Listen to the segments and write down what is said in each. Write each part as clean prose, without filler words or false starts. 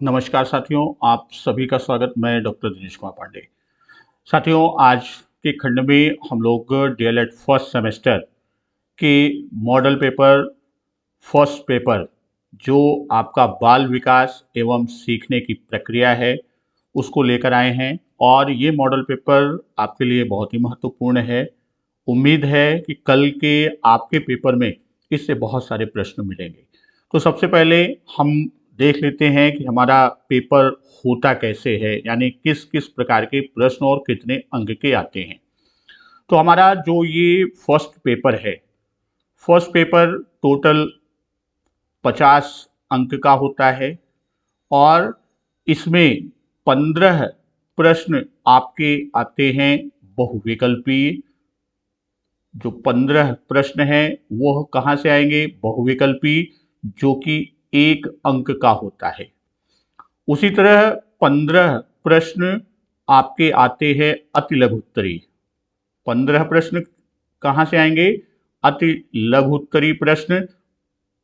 नमस्कार साथियों, आप सभी का स्वागत। मैं डॉक्टर दिनेश कुमार पांडे। साथियों, आज के खंड में हम लोग डीएलएड फर्स्ट सेमेस्टर के मॉडल पेपर फर्स्ट पेपर जो आपका बाल विकास एवं सीखने की प्रक्रिया है उसको लेकर आए हैं और ये मॉडल पेपर आपके लिए बहुत ही महत्वपूर्ण है। उम्मीद है कि कल के आपके पेपर में इससे बहुत सारे प्रश्न मिलेंगे। तो सबसे पहले हम देख लेते हैं कि हमारा पेपर होता कैसे है, यानी किस किस प्रकार के प्रश्न और कितने अंक के आते हैं। तो हमारा जो ये फर्स्ट पेपर है, फर्स्ट पेपर टोटल 50 अंक का होता है और इसमें 15 प्रश्न आपके आते हैं बहुविकल्पीय। जो 15 प्रश्न हैं वो कहाँ से आएंगे? बहुविकल्पी, जो कि 1 अंक का होता है। उसी तरह 15 प्रश्न आपके आते हैं अति लघु उत्तरीय। 15 प्रश्न कहाँ से आएंगे? अति लघु उत्तरीय प्रश्न,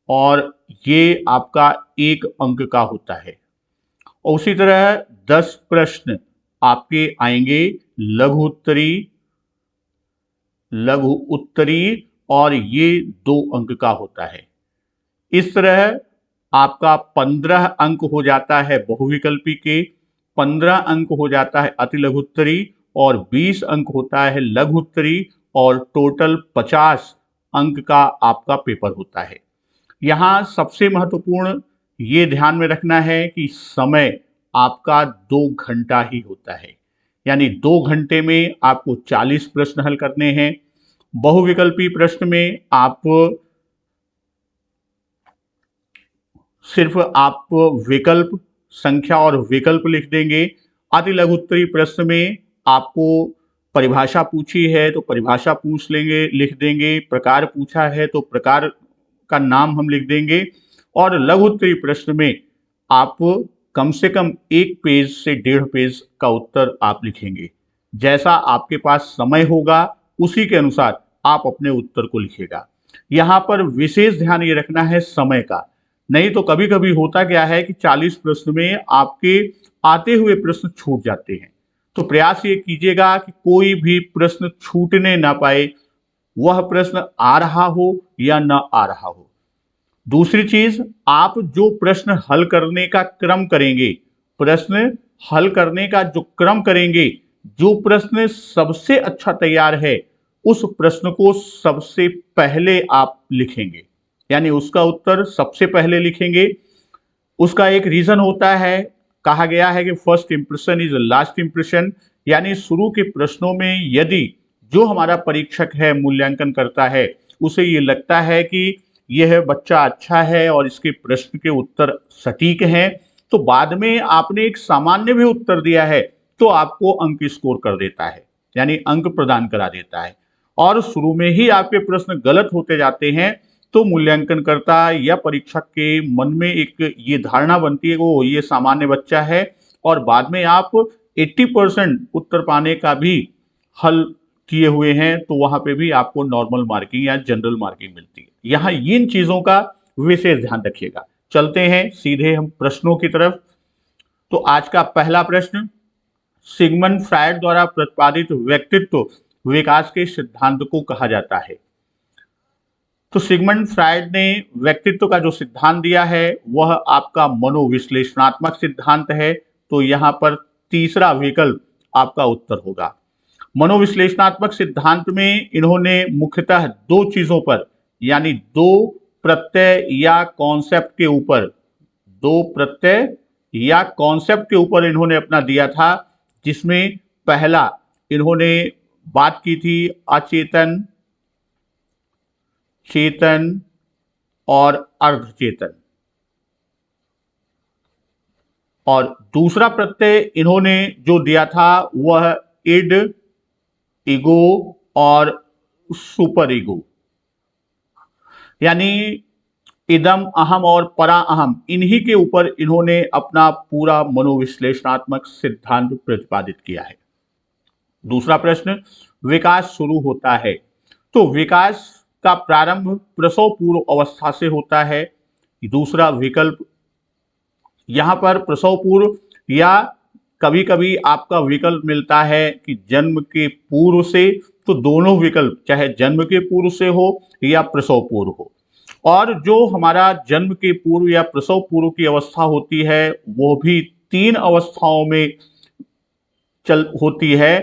और ये आपका 1 अंक का होता है। और उसी तरह 10 प्रश्न आपके आएंगे लघु उत्तरीय, लघु उत्तरीय, और ये 2 अंक का होता है। इस तरह आपका 15 अंक हो जाता है बहुविकल्पी के, 15 अंक हो जाता है अति लघु उत्तरीय, और 20 अंक होता है लघु उत्तरीय, और टोटल 50 अंक का आपका पेपर होता है। यहाँ सबसे महत्वपूर्ण ये ध्यान में रखना है कि समय आपका 2 घंटा ही होता है, यानी 2 घंटे में आपको 40 प्रश्न हल करने हैं। बहुविकल्पी प्रश्न में आप सिर्फ विकल्प संख्या और विकल्प लिख देंगे। अति लघु उत्तरीय प्रश्न में आपको परिभाषा पूछी है तो परिभाषा पूछ लेंगे, लिख देंगे। प्रकार पूछा है तो प्रकार का नाम हम लिख देंगे। और लघु उत्तरीय प्रश्न में आप कम से कम 1 पेज से 1.5 पेज का उत्तर आप लिखेंगे। जैसा आपके पास समय होगा उसी के अनुसार आप अपने उत्तर को लिखिएगा। यहाँ पर विशेष ध्यान ये रखना है समय का। नहीं तो कभी कभी होता क्या है कि 40 प्रश्न में आपके आते हुए प्रश्न छूट जाते हैं। तो प्रयास ये कीजिएगा कि कोई भी प्रश्न छूटने ना पाए, वह प्रश्न आ रहा हो या ना आ रहा हो। दूसरी चीज, आप जो प्रश्न हल करने का क्रम करेंगे, प्रश्न हल करने का जो क्रम करेंगे, जो प्रश्न सबसे अच्छा तैयार है उस प्रश्न को सबसे पहले आप लिखेंगे, यानी उसका उत्तर सबसे पहले लिखेंगे। उसका एक रीजन होता है, कहा गया है कि first impression is last impression, यानी शुरू के प्रश्नों में यदि जो हमारा परीक्षक है, मूल्यांकन करता है, उसे ये लगता है कि यह बच्चा अच्छा है और इसके प्रश्न के उत्तर सटीक हैं, तो बाद में आपने एक सामान्य भी उत्तर दिया है तो आपको अंक स्कोर कर देता है, यानी अंक प्रदान करा देता है। और शुरू में ही आपके प्रश्न गलत होते जाते हैं तो मूल्यांकनकर्ता या परीक्षक के मन में एक ये धारणा बनती है कि वो ये सामान्य बच्चा है, और बाद में आप 80% उत्तर पाने का भी हल किए हुए हैं तो वहां पे भी आपको नॉर्मल मार्किंग या जनरल मार्किंग मिलती है। यहाँ इन चीजों का विशेष ध्यान रखिएगा। चलते हैं सीधे हम प्रश्नों की तरफ। तो आज का पहला प्रश्न, सिगमंड फ्रायड द्वारा प्रतिपादित व्यक्तित्व विकास के सिद्धांत को कहा जाता है। तो सिगमंड फ्रायड ने व्यक्तित्व का जो सिद्धांत दिया है वह आपका मनोविश्लेषणात्मक सिद्धांत है। तो यहाँ पर तीसरा विकल्प आपका उत्तर होगा। मनोविश्लेषणात्मक सिद्धांत में इन्होंने मुख्यतः 2 चीजों पर, यानी 2 प्रत्यय या कॉन्सेप्ट के ऊपर, 2 प्रत्यय या कॉन्सेप्ट के ऊपर इन्होंने अपना दिया था, जिसमें पहला इन्होंने बात की थी अचेतन, चेतन और अर्धचेतन, और दूसरा प्रत्यय इन्होंने जो दिया था वह इड, ईगो और सुपर ईगो, यानी इदम, अहम और परा अहम, इन्हीं के ऊपर इन्होंने अपना पूरा मनोविश्लेषणात्मक सिद्धांत प्रतिपादित किया है। दूसरा प्रश्न, विकास शुरू होता है। तो विकास का प्रारंभ प्रसव पूर्व अवस्था से होता है। दूसरा विकल्प यहाँ पर प्रसव पूर्व या कभी कभी आपका विकल्प मिलता है कि जन्म के पूर्व से, तो दोनों विकल्प चाहे जन्म के पूर्व से हो या प्रसव पूर्व हो। और जो हमारा जन्म के पूर्व या प्रसव पूर्व की अवस्था होती है वो भी 3 अवस्थाओं में चल होती है।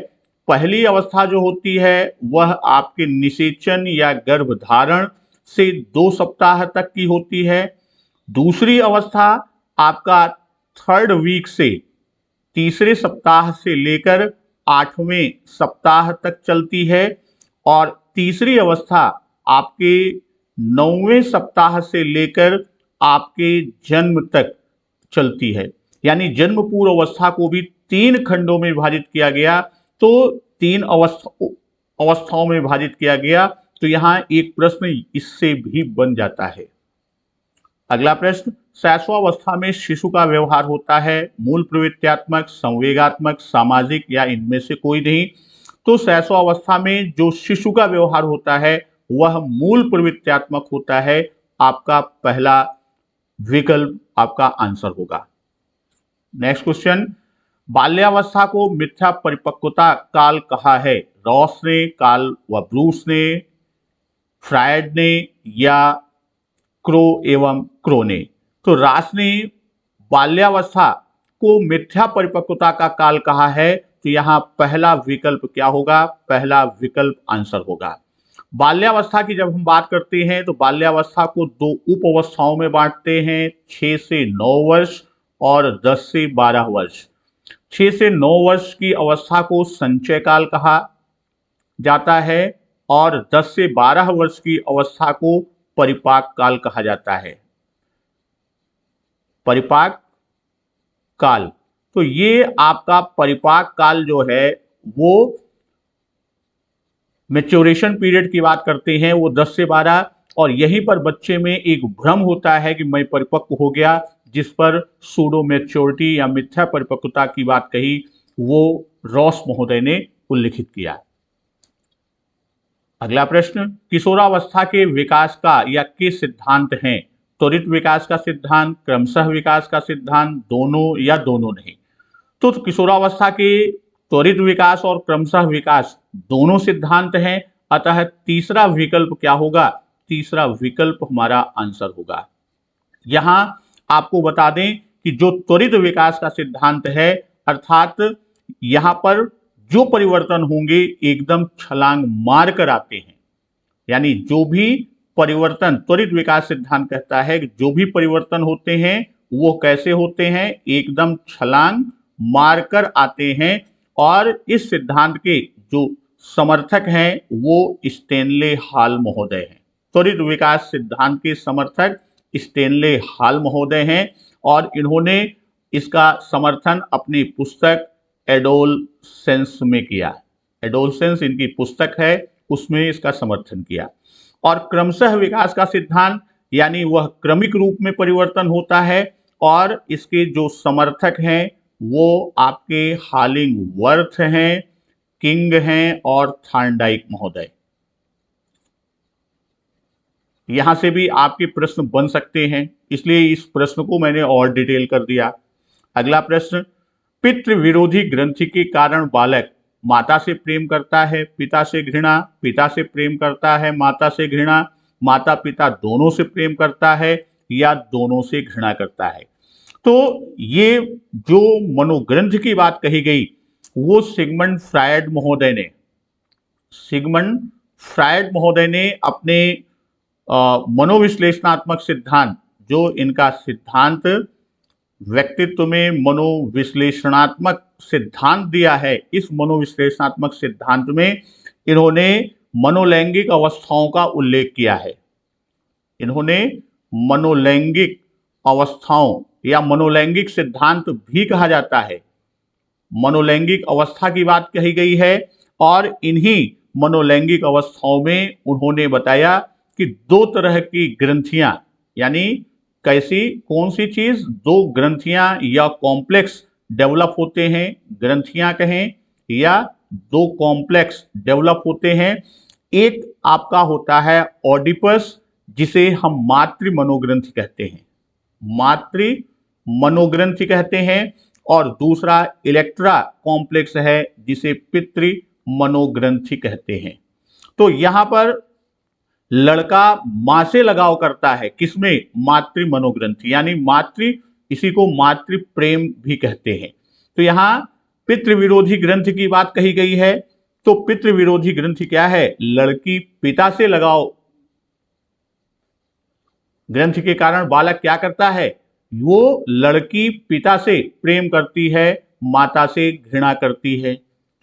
पहली अवस्था जो होती है वह आपके निषेचन या गर्भधारण से 2 सप्ताह तक की होती है। दूसरी अवस्था आपका 3rd वीक से तीसरे सप्ताह से लेकर 8वें सप्ताह तक चलती है। और तीसरी अवस्था आपके 9वें सप्ताह से लेकर आपके जन्म तक चलती है। यानी जन्म पूर्व अवस्था को भी 3 खंडों में विभाजित किया गया, तो 3 अवस्थाओं में विभाजित किया गया। तो यहां एक प्रश्न इससे भी बन जाता है। अगला प्रश्न, शैशवावस्था में शिशु का व्यवहार होता है मूल प्रवृत्त्यात्मक, संवेगात्मक, सामाजिक या इनमें से कोई नहीं। तो शैशवावस्था में जो शिशु का व्यवहार होता है वह मूल प्रवृत्त्यात्मक होता है। आपका पहला विकल्प आपका आंसर होगा। नेक्स्ट क्वेश्चन, बाल्यावस्था को मिथ्या परिपक्वता काल कहा है? रॉस ने, कार्ल व ब्रूस ने, फ्रायड ने या क्रो एवं क्रो ने? तो रास ने बाल्यावस्था को मिथ्या परिपक्वता का काल कहा है। तो यहां पहला विकल्प क्या होगा? पहला विकल्प आंसर होगा। बाल्यावस्था की जब हम बात करते हैं तो बाल्यावस्था को 2 उप अवस्थाओं में बांटते हैं, 6 से 9 वर्ष और 10 से 12 वर्ष। 6 से 9 वर्ष की अवस्था को संचय काल कहा जाता है और 10 से 12 वर्ष की अवस्था को परिपाक काल कहा जाता है। परिपाक काल, तो ये आपका परिपाक काल जो है वो मैच्योरेशन पीरियड की बात करते हैं, वो 10 से 12। और यहीं पर बच्चे में एक भ्रम होता है कि मैं परिपक्व हो गया, जिस पर सूडो मैच्योरिटी या मिथ्या परिपक्वता की बात कही, वो रॉस महोदय ने उल्लिखित किया। अगला प्रश्न, किशोरावस्था के विकास का या के सिद्धांत हैं? त्वरित विकास का सिद्धांत, क्रमशः विकास का सिद्धांत, दोनों या दोनों नहीं? तो किशोरावस्था के त्वरित विकास और क्रमशः विकास दोनों सिद्धांत हैं। अतः तीसरा विकल्प क्या होगा? तीसरा विकल्प हमारा आंसर होगा। यहां आपको बता दें कि जो त्वरित विकास का सिद्धांत है, अर्थात यहां पर जो परिवर्तन होंगे एकदम छलांग मार कर आते हैं। यानी जो भी परिवर्तन, त्वरित विकास सिद्धांत कहता है कि जो भी परिवर्तन होते हैं वो कैसे होते हैं? एकदम छलांग मारकर आते हैं। और इस सिद्धांत के जो समर्थक हैं वो स्टेनले हॉल महोदय हैं। त्वरित विकास सिद्धांत के समर्थक स्टेनले हॉल महोदय हैं और इन्होंने इसका समर्थन अपनी पुस्तक एडोलसेंस में किया। एडोलसेंस इनकी पुस्तक है, उसमें इसका समर्थन किया। और क्रमशः विकास का सिद्धांत यानी वह क्रमिक रूप में परिवर्तन होता है और इसके जो समर्थक हैं वो आपके हॉलिंगवर्थ हैं, किंग हैं और थॉर्नडाइक महोदय। यहां से भी आपके प्रश्न बन सकते हैं, इसलिए इस प्रश्न को मैंने और डिटेल कर दिया। अगला प्रश्न, पितृ विरोधी ग्रंथि के कारण बालक माता से प्रेम करता है, पिता से घृणा, पिता से प्रेम करता है, माता से घृणा, माता पिता दोनों से प्रेम करता है या दोनों से घृणा करता है? तो ये जो मनोग्रंथ की बात कही गई वो सिगमंड फ्रायड महोदय ने अपने मनोविश्लेषणात्मक सिद्धांत, जो इनका सिद्धांत व्यक्तित्व में मनोविश्लेषणात्मक सिद्धांत दिया है, इस मनोविश्लेषणात्मक सिद्धांत में इन्होंने मनोलैंगिक अवस्थाओं का उल्लेख किया है। इन्होंने मनोलैंगिक अवस्थाओं या मनोलैंगिक सिद्धांत भी कहा जाता है, मनोलैंगिक अवस्था की बात कही गई है। और इन्हीं मनोलैंगिक अवस्थाओं में उन्होंने बताया कि 2 तरह की ग्रंथियां, यानी कैसी, कौन सी चीज? 2 ग्रंथियां या कॉम्प्लेक्स डेवलप होते हैं, ग्रंथियां कहें या 2 कॉम्प्लेक्स डेवलप होते हैं। एक आपका होता है ऑडिपस, जिसे हम मातृ मनोग्रंथि कहते हैं। मातृ मनोग्रंथि कहते हैं और दूसरा इलेक्ट्रा कॉम्प्लेक्स है जिसे पितृ मनोग्रंथि कहते हैं। तो यहां पर लड़का मां से लगाव करता है, किसमें? मातृ मनोग्रंथि, यानी मातृ, इसी को मातृ प्रेम भी कहते हैं। तो यहां पितृ विरोधी ग्रंथि की बात कही गई है। तो पितृ विरोधी ग्रंथि क्या है? लड़की पिता से लगाव ग्रंथि के कारण बालक क्या करता है? वो लड़की पिता से प्रेम करती है, माता से घृणा करती है।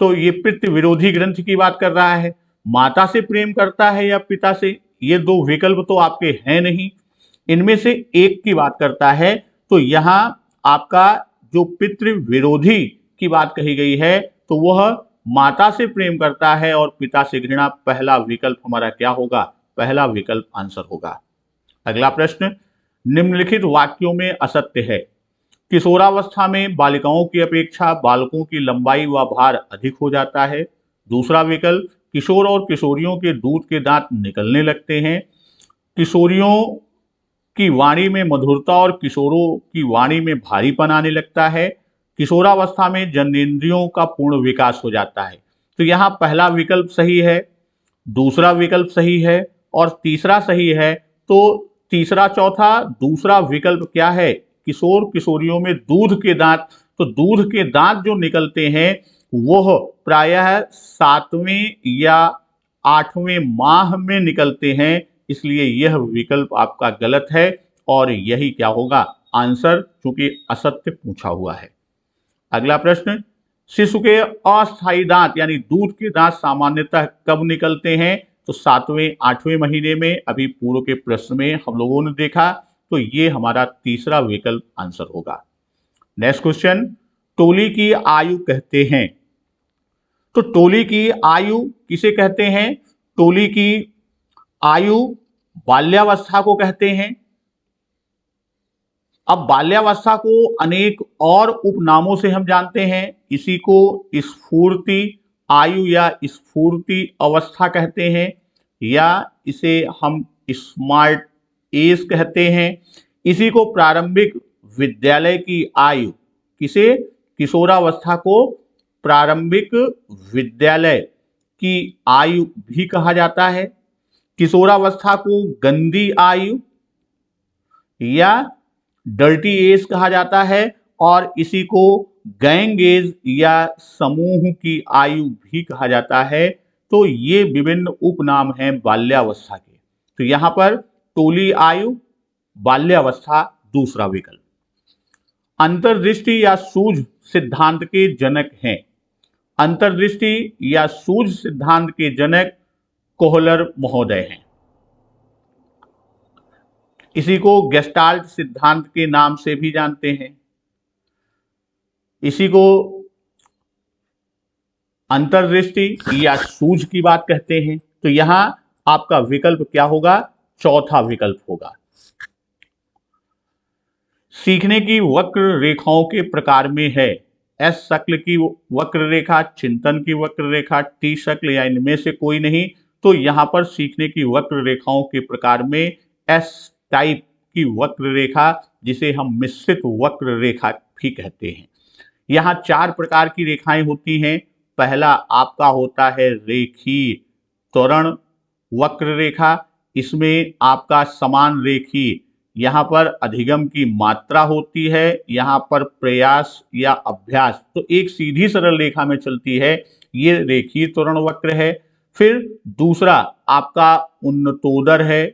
तो ये पितृ विरोधी ग्रंथि की बात कर रहा है। माता से प्रेम करता है या पिता से, ये दो विकल्प तो आपके हैं नहीं, इनमें से एक की बात करता है। तो यहां आपका जो पितृ विरोधी की बात कही गई है तो वह माता से प्रेम करता है और पिता से घृणा। पहला विकल्प हमारा क्या होगा? पहला विकल्प आंसर होगा। अगला प्रश्न, निम्नलिखित वाक्यों में असत्य है। किशोरावस्था में बालिकाओं की अपेक्षा बालकों की लंबाई व भार अधिक हो जाता है। दूसरा विकल्प, किशोर और किशोरियों के दूध के दांत निकलने लगते हैं। किशोरियों की वाणी में मधुरता और किशोरों की वाणी में भारीपन आने लगता है। किशोरावस्था में जनेंद्रियों का पूर्ण विकास हो जाता है। तो यहाँ पहला विकल्प सही है, दूसरा विकल्प सही है और तीसरा सही है। तो तीसरा, चौथा, दूसरा विकल्प क्या है? किशोर किशोरियों में दूध के दांत, तो दूध के दांत जो निकलते हैं वह प्रायः 7वें या 8वें माह में निकलते हैं, इसलिए यह विकल्प आपका गलत है और यही क्या होगा? आंसर, क्योंकि असत्य पूछा हुआ है। अगला प्रश्न, शिशु के अस्थायी दांत यानी दूध के दांत सामान्यतः कब निकलते हैं? तो 7वें 8वें महीने में, अभी पूर्व के प्रश्न में हम लोगों ने देखा। तो ये हमारा तीसरा विकल्प आंसर होगा। नेक्स्ट क्वेश्चन, टोली की आयु कहते हैं। तो टोली की आयु किसे कहते हैं? टोली की आयु बाल्यावस्था को कहते हैं। अब बाल्यावस्था को अनेक और उपनामों से हम जानते हैं। इसी को स्फूर्ति आयु या स्फूर्ति अवस्था कहते हैं, या इसे हम स्मार्ट एज कहते हैं। इसी को प्रारंभिक विद्यालय की आयु, किसे? किशोरावस्था को प्रारंभिक विद्यालय की आयु भी कहा जाता है। किशोरावस्था को गंदी आयु या डर्टी एज कहा जाता है और इसी को गैंग एज या समूह की आयु भी कहा जाता है। तो ये विभिन्न उपनाम हैं बाल्यावस्था के। तो यहां पर टोली आयु, बाल्यावस्था दूसरा विकल्प। अंतर्दृष्टि या सूझ सिद्धांत के जनक हैं। अंतर्दृष्टि या सूझ सिद्धांत के जनक कोहलर महोदय हैं। इसी को गेस्टाल्ट सिद्धांत के नाम से भी जानते हैं। इसी को अंतर्दृष्टि या सूझ की बात कहते हैं। तो यहां आपका विकल्प क्या होगा? चौथा विकल्प होगा। सीखने की वक्र रेखाओं के प्रकार में है। एस शक्ल की वक्र रेखा, चिंतन की वक्र रेखा, टी शक्ल या इनमें से कोई नहीं। तो यहां पर सीखने की वक्र रेखाओं के प्रकार में एस टाइप की वक्र रेखा, जिसे हम मिश्रित वक्र रेखा भी कहते हैं। यहाँ 4 प्रकार की रेखाएं होती हैं। पहला आपका होता है रेखीय त्वरण वक्र रेखा। इसमें आपका समान रेखीय, यहाँ पर अधिगम की मात्रा होती है, यहाँ पर प्रयास या अभ्यास, तो एक सीधी सरल रेखा में चलती है, ये रेखीय त्वरण वक्र है। फिर दूसरा आपका उन्नतोदर है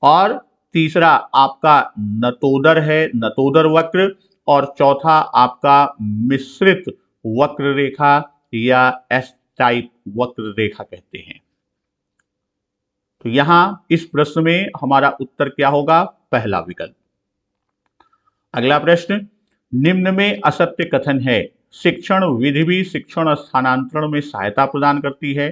और तीसरा आपका नतोदर है, नतोदर वक्र। और चौथा आपका मिश्रित वक्र रेखा या एस टाइप वक्र रेखा कहते हैं। तो यहां इस प्रश्न में हमारा उत्तर क्या होगा? पहला विकल्प। अगला प्रश्न, निम्न में असत्य कथन है। शिक्षण विधि भी शिक्षण स्थानांतरण में सहायता प्रदान करती है।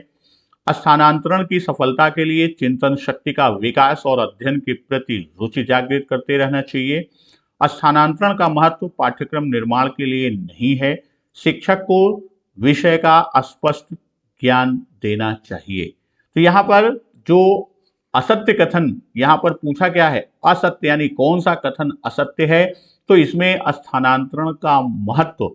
स्थानांतरण की सफलता के लिए चिंतन शक्ति का विकास और अध्ययन के प्रति रुचि जागृत करते रहना चाहिए। स्थानांतरण का महत्व पाठ्यक्रम निर्माण के लिए नहीं है। शिक्षक को विषय का स्पष्ट ज्ञान देना चाहिए। तो यहाँ पर जो असत्य कथन, यहां पर पूछा क्या है, असत्य, यानी कौन सा कथन असत्य है, तो इसमें स्थानांतरण का महत्व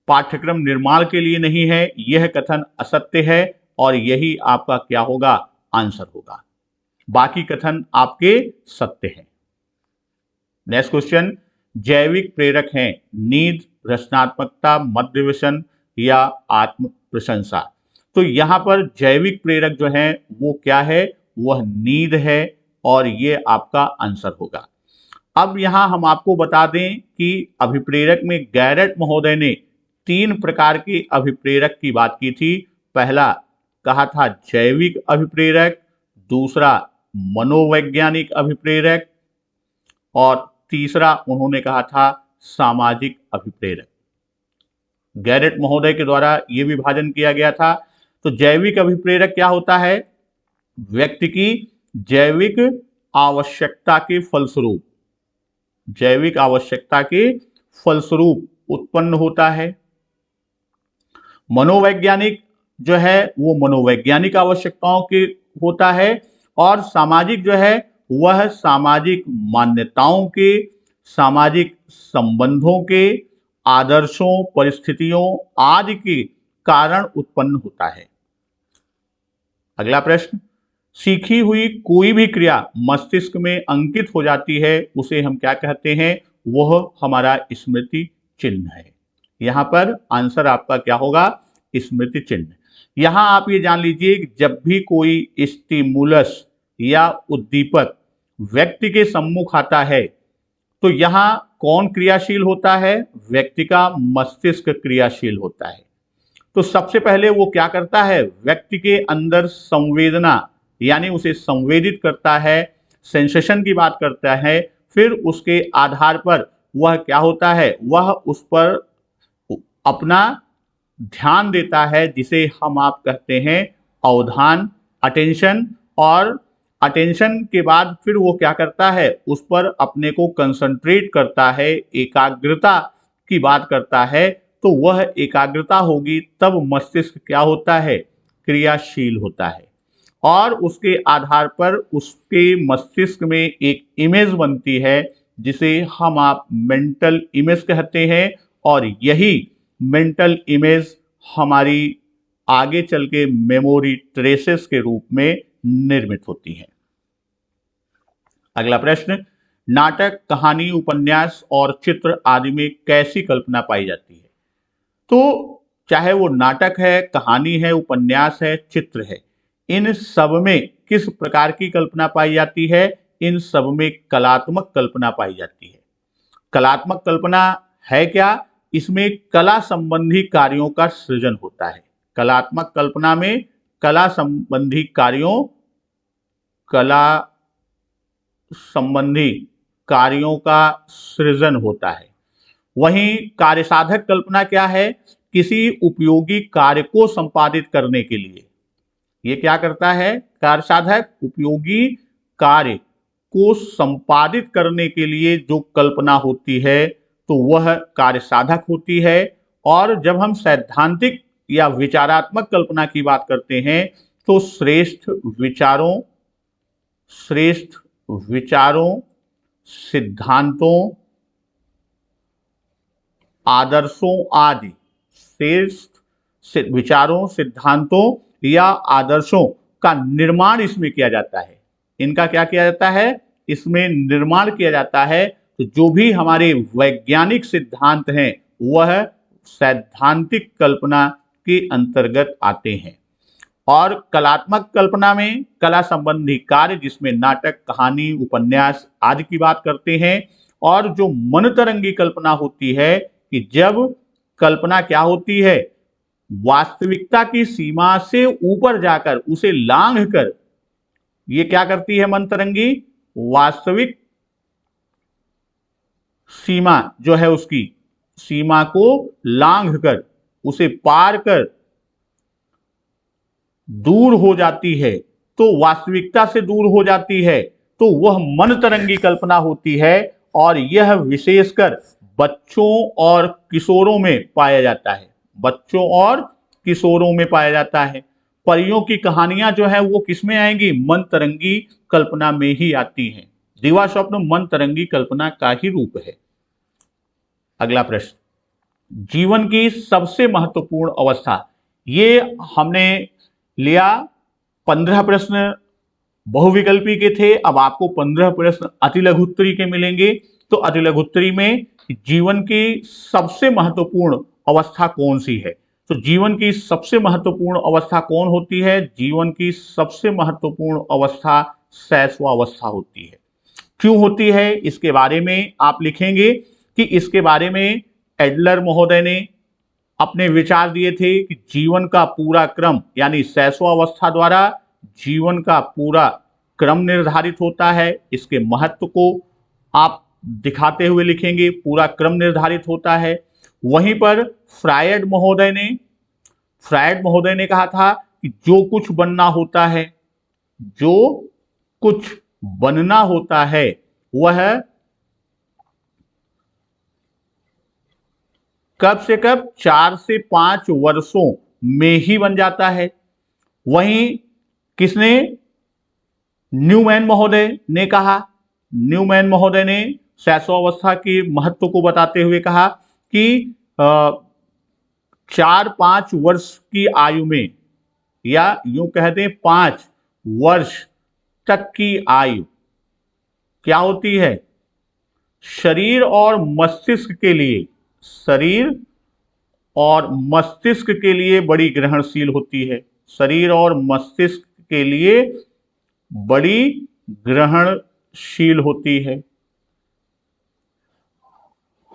पाठ्यक्रम निर्माण के लिए नहीं है, यह कथन असत्य है और यही आपका क्या होगा, आंसर होगा। बाकी कथन आपके सत्य हैं। नेक्स्ट क्वेश्चन, जैविक प्रेरक हैं नींद, रचनात्मकता, मध्य व्यसन या आत्म प्रशंसा। तो यहां पर जैविक प्रेरक जो है वो क्या है, वह नींद है और ये आपका आंसर होगा। अब यहां हम आपको बता दें कि अभिप्रेरक में गैरट महोदय ने 3 प्रकार के अभिप्रेरक की बात की थी। पहला कहा था जैविक अभिप्रेरक, दूसरा मनोवैज्ञानिक अभिप्रेरक और तीसरा उन्होंने कहा था सामाजिक अभिप्रेरक। गैरट महोदय के द्वारा यह विभाजन किया गया था। तो जैविक अभिप्रेरक क्या होता है, व्यक्ति की जैविक आवश्यकता के फलस्वरूप, जैविक आवश्यकता के फलस्वरूप उत्पन्न होता है। मनोवैज्ञानिक जो है वो मनोवैज्ञानिक आवश्यकताओं के होता है और सामाजिक जो है वह सामाजिक मान्यताओं के, सामाजिक संबंधों के, आदर्शों, परिस्थितियों आदि के कारण उत्पन्न होता है। अगला प्रश्न, सीखी हुई कोई भी क्रिया मस्तिष्क में अंकित हो जाती है उसे हम क्या कहते हैं, वह हमारा स्मृति चिन्ह है। यहां पर आंसर आपका क्या होगा, स्मृति चिन्ह। यहां आप ये जान लीजिए कि जब भी कोई स्टिमुलस या उद्दीपक व्यक्ति के सम्मुख आता है तो यहां कौन क्रियाशील होता है, व्यक्ति का मस्तिष्क क्रियाशील होता है। तो सबसे पहले वो क्या करता है, व्यक्ति के अंदर संवेदना यानी उसे संवेदित करता है, सेंसेशन की बात करता है, फिर उसके आधार पर वह क्या होता है, वह उस पर अपना ध्यान देता है जिसे हम आप कहते हैं अवधान, अटेंशन। और अटेंशन के बाद फिर वो क्या करता है, उस पर अपने को कंसंट्रेट करता है, एकाग्रता की बात करता है। तो वह एकाग्रता होगी तब मस्तिष्क क्या होता है, क्रियाशील होता है और उसके आधार पर उसके मस्तिष्क में एक इमेज बनती है जिसे हम आप मेंटल इमेज कहते हैं और यही मेंटल इमेज हमारी आगे चल के मेमोरी ट्रेसेस के रूप में निर्मित होती है। अगला प्रश्न, नाटक, कहानी, उपन्यास और चित्र आदि में कैसी कल्पना पाई जाती है। तो चाहे वो नाटक है, कहानी है, उपन्यास है, चित्र है, इन सब में किस प्रकार की कल्पना पाई जाती है, इन सब में कलात्मक कल्पना पाई जाती है। कलात्मक कल्पना है क्या, इसमें कला संबंधी कार्यों का सृजन होता है। कलात्मक कल्पना में कला संबंधी का सृजन होता है। वहीं कार्यसाधक कल्पना क्या है, किसी उपयोगी कार्य को संपादित करने के लिए ये क्या करता है, कार्यसाधक उपयोगी कार्य को संपादित करने के लिए जो कल्पना होती है तो वह कार्यसाधक होती है। और जब हम सैद्धांतिक या विचारात्मक कल्पना की बात करते हैं तो श्रेष्ठ विचारों, सिद्धांतों, आदर्शों आदि, श्रेष्ठ विचारों, सिद्धांतों या आदर्शों का निर्माण इसमें किया जाता है। इनका क्या किया जाता है, इसमें निर्माण किया जाता है। तो जो भी हमारे वैज्ञानिक सिद्धांत हैं वह सैद्धांतिक कल्पना के अंतर्गत आते हैं। और कलात्मक कल्पना में कला संबंधी कार्य जिसमें नाटक, कहानी, उपन्यास आदि की बात करते हैं। और जो मनतरंगी कल्पना होती है कि जब कल्पना क्या होती है, वास्तविकता की सीमा से ऊपर जाकर उसे लांघ कर ये क्या करती है, मनतरंगी वास्तविक सीमा जो है उसकी सीमा को लांघ कर उसे पार कर दूर हो जाती है, तो वास्तविकता से दूर हो जाती है, तो वह मनतरंगी कल्पना होती है। और यह विशेषकर बच्चों और किशोरों में पाया जाता है, बच्चों और किशोरों में पाया जाता है। परियों की कहानियां जो है वो किसमें आएंगी, मन तरंगी कल्पना में ही आती हैं। दिवा स्वप्न मन तरंगी कल्पना का ही रूप है। अगला प्रश्न, जीवन की सबसे महत्वपूर्ण अवस्था। ये हमने लिया 15 प्रश्न बहुविकल्पी के थे, अब आपको 15 प्रश्न अति लघुत्तरी के मिलेंगे। तो अति लघुत्तरी में जीवन की सबसे महत्वपूर्ण अवस्था कौन सी है, तो जीवन की सबसे महत्वपूर्ण अवस्था कौन होती है, जीवन की सबसे महत्वपूर्ण अवस्था शैशवावस्था होती है। क्यों होती है इसके बारे में आप लिखेंगे कि इसके बारे में एडलर महोदय ने अपने विचार दिए थे कि जीवन का पूरा क्रम यानी शैशवावस्था द्वारा जीवन का पूरा क्रम निर्धारित होता है। इसके महत्व को आप दिखाते हुए लिखेंगे, पूरा क्रम निर्धारित होता है। वहीं पर फ्रायड महोदय ने कहा था कि जो कुछ बनना होता है, जो कुछ बनना होता है वह कब से कब 4 से 5 वर्षों में ही बन जाता है। वहीं किसने, न्यूमैन महोदय ने शैशवावस्था के महत्व को बताते हुए कहा कि 4-5 वर्ष की आयु में, या यूं कहते हैं 5 वर्ष तक की आयु क्या होती है, शरीर और मस्तिष्क के लिए बड़ी ग्रहणशील होती है। शरीर और मस्तिष्क के लिए बड़ी ग्रहणशील होती है।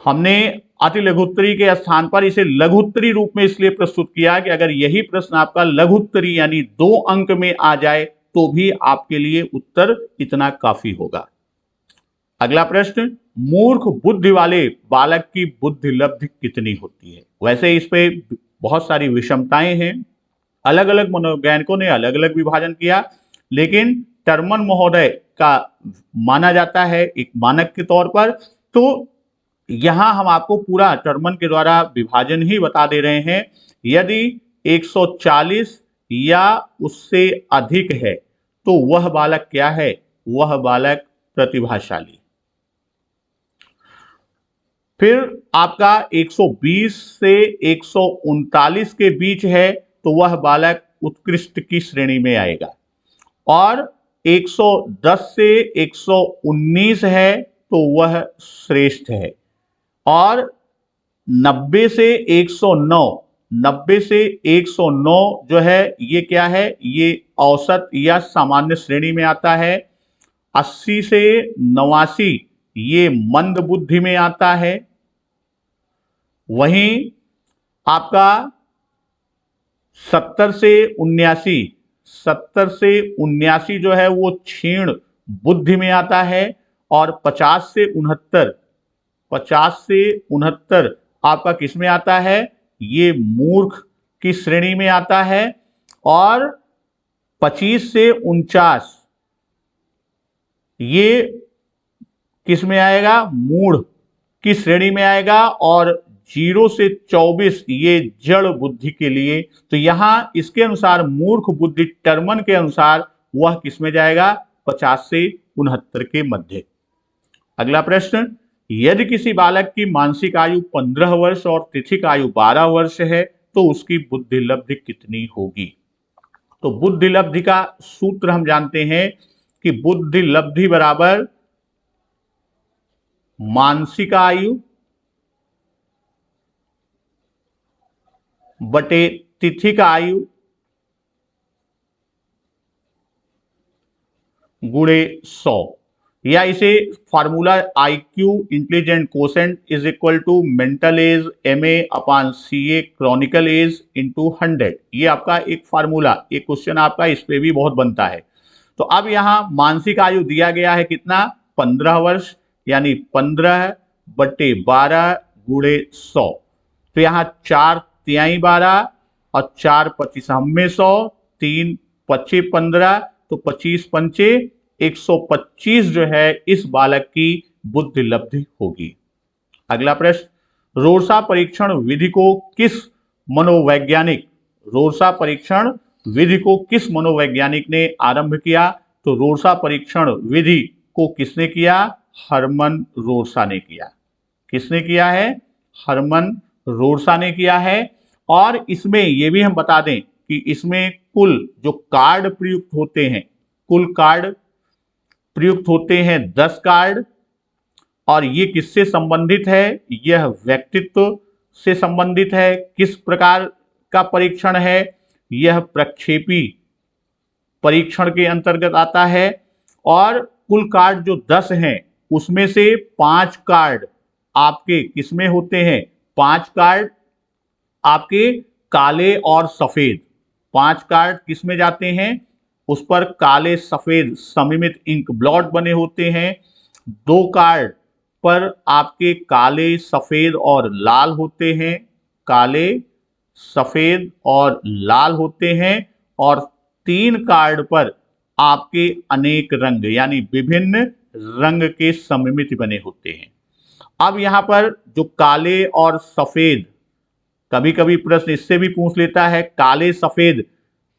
हमने अति लघुत्तरी के स्थान पर इसे लघुत्तरी रूप में इसलिए प्रस्तुत किया कि अगर यही प्रश्न आपका लघुत्तरी यानी 2 अंक में आ जाए तो भी आपके लिए उत्तर इतना काफी होगा। अगला प्रश्न, मूर्ख बुद्धि वाले बालक की बुद्धि लब्धि कितनी होती है। वैसे इस पे बहुत सारी विषमताएं हैं, अलग अलग मनोवैज्ञानिकों ने अलग अलग विभाजन किया, लेकिन टर्मन महोदय का माना जाता है एक मानक के तौर पर। तो यहां हम आपको पूरा टर्मन के द्वारा विभाजन ही बता दे रहे हैं। यदि 140 या उससे अधिक है तो वह बालक क्या है, वह बालक प्रतिभाशाली। फिर आपका 120 से 139 के बीच है तो वह बालक उत्कृष्ट की श्रेणी में आएगा, और 110 से 119 है तो वह श्रेष्ठ है, और 90 से 109 जो है ये क्या है, ये औसत या सामान्य श्रेणी में आता है। 80 से 89 ये मंद बुद्धि में आता है। वहीं आपका 70 से 79 जो है वो क्षीण बुद्धि में आता है, और 50 से 69 आपका किस में आता है, ये मूर्ख की श्रेणी में आता है, और 25 से 49 ये किस में आएगा, मूढ़ की श्रेणी में आएगा, और 0 से 24 ये जड़ बुद्धि के लिए। तो यहां इसके अनुसार मूर्ख बुद्धि टर्मन के अनुसार वह किस में जाएगा, 50 से 69 के मध्य। अगला प्रश्न, यदि किसी बालक की मानसिक आयु 15 वर्ष और तिथिक आयु 12 वर्ष है तो उसकी बुद्धि लब्धि कितनी होगी। तो बुद्धि लब्धि का सूत्र हम जानते हैं कि बुद्धि लब्धि बराबर मानसिक आयु बटे तिथिक आयु गुणे 100, या इसे formula IQ intelligent quotient is equal to mental age MA upon CA chronicle age into 100। ये आपका एक फार्मूला, एक क्वेश्चन आपका इस पे भी बहुत बनता है। तो अब यहाँ मानसिक आयु दिया गया है कितना, 15 वर्ष, यानी 15 बटे 12 गुणे 100। तो यहाँ 4 तिहाई 12 और 4 25 में 100, 3 25 15, तो 25 पंचे 125 जो है इस बालक की बुद्धि लब्धि होगी। अगला प्रश्न, रोर्सा परीक्षण विधि को किस मनोवैज्ञानिक विधि को किस मनोवैज्ञानिक ने आरंभ किया? तो रोर्सा परीक्षण विधि को किसने किया? हरमन रोर्सा ने किया। किसने किया है? हरमन रोर्सा ने किया है। और इसमें यह भी हम बता दें कि इसमें कुल जो कार्ड प्रयुक्त होते हैं, कुल कार्ड प्रयुक्त होते हैं 10 कार्ड। और ये किससे संबंधित है? यह व्यक्तित्व से संबंधित है। किस प्रकार का परीक्षण है? यह प्रक्षेपी परीक्षण के अंतर्गत आता है। और कुल कार्ड जो 10 हैं उसमें से 5 कार्ड आपके किसमें होते हैं? 5 कार्ड आपके काले और सफेद। 5 कार्ड किसमें जाते हैं? उस पर काले सफेद समिमित इंक ब्लॉट बने होते हैं। 2 कार्ड पर आपके काले सफेद और लाल होते हैं, काले सफेद और लाल होते हैं। और 3 कार्ड पर आपके अनेक रंग यानी विभिन्न रंग के समिमित बने होते हैं। अब यहां पर जो काले और सफेद, कभी कभी प्रश्न इससे भी पूछ लेता है, काले सफेद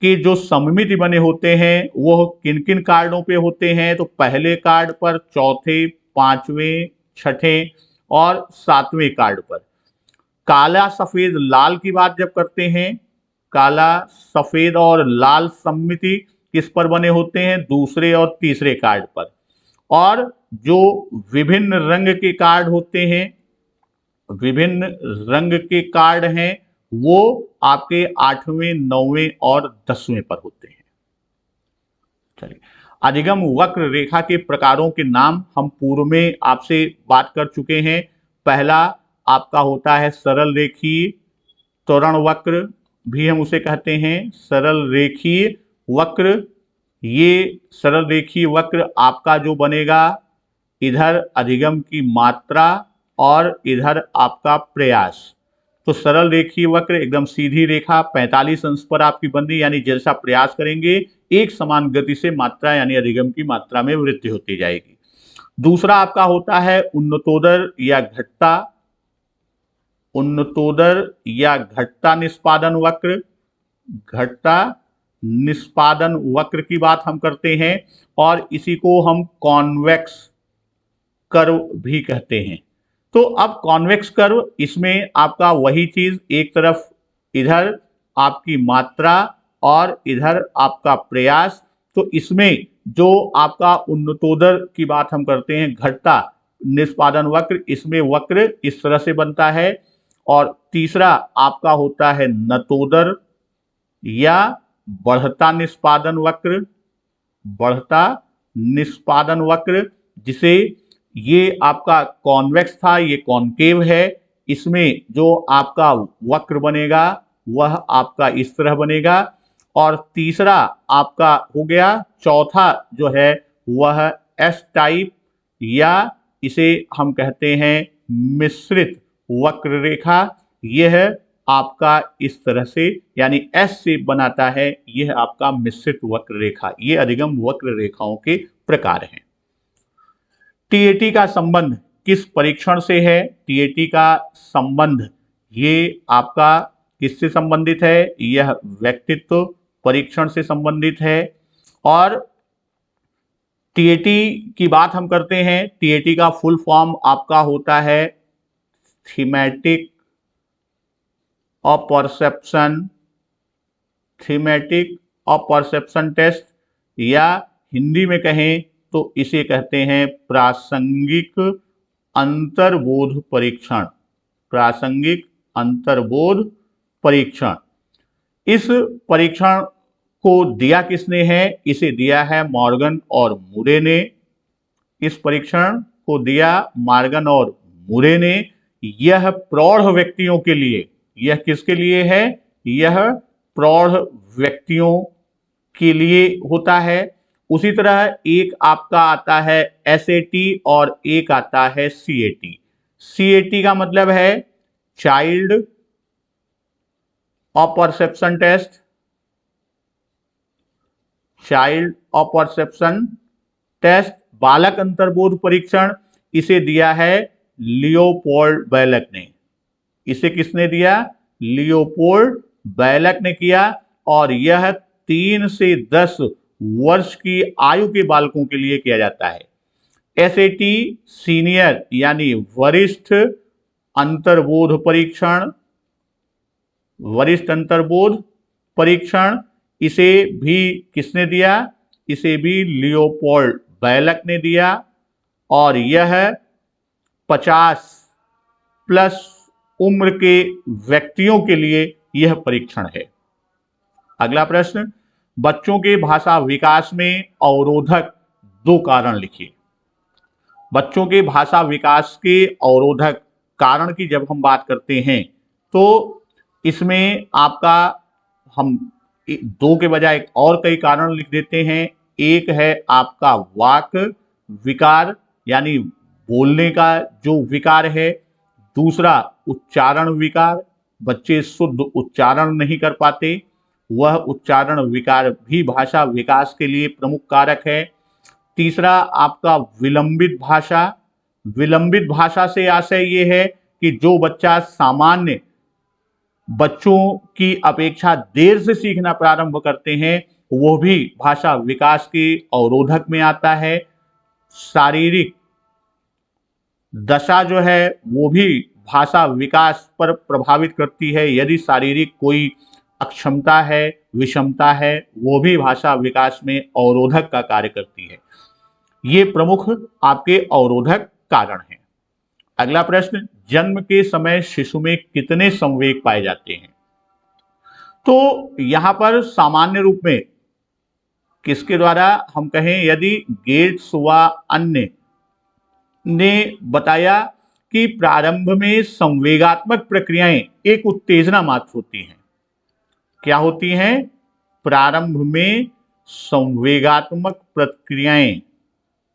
के जो सममिति बने होते हैं वो किन किन कार्डों पे होते हैं? तो पहले कार्ड पर, चौथे, पांचवें, छठे और सातवें कार्ड पर। काला सफेद लाल की बात जब करते हैं, काला सफेद और लाल सममिति किस पर बने होते हैं? दूसरे और तीसरे कार्ड पर। और जो विभिन्न रंग के कार्ड होते हैं, विभिन्न रंग के कार्ड हैं, वो आपके 8वें, 9वें और 10वें पर होते हैं। चलिए, अधिगम वक्र रेखा के प्रकारों के नाम हम पूर्व में आपसे बात कर चुके हैं। पहला आपका होता है सरल रेखीय त्वरण वक्र, भी हम उसे कहते हैं सरल रेखीय वक्र। ये सरल रेखीय वक्र आपका जो बनेगा, इधर अधिगम की मात्रा और इधर आपका प्रयास। तो सरल रेखीय वक्र एकदम सीधी रेखा 45 अंश पर आपकी बंदी, यानी जैसा प्रयास करेंगे एक समान गति से मात्रा यानी अधिगम की मात्रा में वृद्धि होती जाएगी। दूसरा आपका होता है उन्नतोदर या घटता, उन्नतोदर या घटता निष्पादन वक्र। घटता निष्पादन वक्र की बात हम करते हैं और इसी को हम कॉन्वेक्स कर्व भी कहते हैं। तो अब कॉन्वेक्स कर्व, इसमें आपका वही चीज, एक तरफ इधर आपकी मात्रा और इधर आपका प्रयास। तो इसमें जो आपका उन्नतोदर की बात हम करते हैं, घटता निष्पादन वक्र, इसमें वक्र इस तरह से बनता है। और तीसरा आपका होता है नतोदर या बढ़ता निष्पादन वक्र, बढ़ता निष्पादन वक्र, जिसे ये आपका कॉन्वेक्स था, ये कॉन्केव है। इसमें जो आपका वक्र बनेगा वह आपका इस तरह बनेगा। और तीसरा आपका हो गया, चौथा जो है वह एस टाइप या इसे हम कहते हैं मिश्रित वक्र रेखा। यह आपका इस तरह से यानी एस से बनाता है, यह आपका मिश्रित वक्र रेखा। ये अधिगम वक्र रेखाओं के प्रकार हैं। टीएटी का संबंध किस परीक्षण से है? टीएटी का संबंध ये आपका किससे संबंधित है? यह व्यक्तित्व परीक्षण से संबंधित है। और टीएटी की बात हम करते हैं, टीएटी का फुल फॉर्म आपका होता है thematic of perception, thematic of perception test, या हिंदी में कहें तो इसे कहते हैं प्रासंगिक अंतर्बोध परीक्षण, प्रासंगिक अंतर्बोध परीक्षण। इस परीक्षण को दिया किसने है? इसे दिया है मॉर्गन और मुरे ने। इस परीक्षण को दिया मॉर्गन और मुरे ने। यह प्रौढ़ व्यक्तियों के लिए, यह किसके लिए है? यह प्रौढ़ व्यक्तियों के लिए होता है। उसी तरह एक आपका आता है एसएटी और एक आता है सीएटी। सीएटी का मतलब है child of perception test, child of perception test, बालक अंतर्बोध परीक्षण। इसे दिया है लियोपोल्ड बैलक ने। इसे किसने दिया? लियोपोल्ड बैलक ने किया। और यह 3 से 10 वर्ष की आयु के बालकों के लिए किया जाता है। एसएटी सीनियर यानी वरिष्ठ अंतर्बोध परीक्षण, वरिष्ठ अंतर्बोध परीक्षण, इसे भी किसने दिया? इसे भी लियोपोल्ड बैलक ने दिया और यह 50 प्लस उम्र के व्यक्तियों के लिए यह परीक्षण है। अगला प्रश्न, बच्चों के भाषा विकास में अवरोधक 2 कारण लिखिए। बच्चों के भाषा विकास के अवरोधक कारण की जब हम बात करते हैं तो इसमें आपका हम 2 के बजाय और कई कारण लिख देते हैं। एक है आपका वाक विकार यानी बोलने का जो विकार है, दूसरा उच्चारण विकार, बच्चे शुद्ध उच्चारण नहीं कर पाते, वह उच्चारण विकार भी भाषा विकास के लिए प्रमुख कारक है। तीसरा आपका विलंबित भाषा, विलंबित भाषा से आशय ये है कि जो बच्चा सामान्य बच्चों की अपेक्षा देर से सीखना प्रारंभ करते हैं वो भी भाषा विकास के अवरोधक में आता है। शारीरिक दशा जो है वो भी भाषा विकास पर प्रभावित करती है। यदि शारीरिक कोई अक्षमता है, विषमता है, वो भी भाषा विकास में अवरोधक का कार्य करती है। ये प्रमुख आपके अवरोधक कारण हैं। अगला प्रश्न, जन्म के समय शिशु में कितने संवेग पाए जाते हैं? तो यहां पर सामान्य रूप में किसके द्वारा हम कहें, यदि गेट्स व अन्य ने बताया कि प्रारंभ में संवेगात्मक प्रक्रियाएं एक उत्तेजना मात्र होती हैं। क्या होती हैं? प्रारंभ में संवेगात्मक प्रक्रियाएं,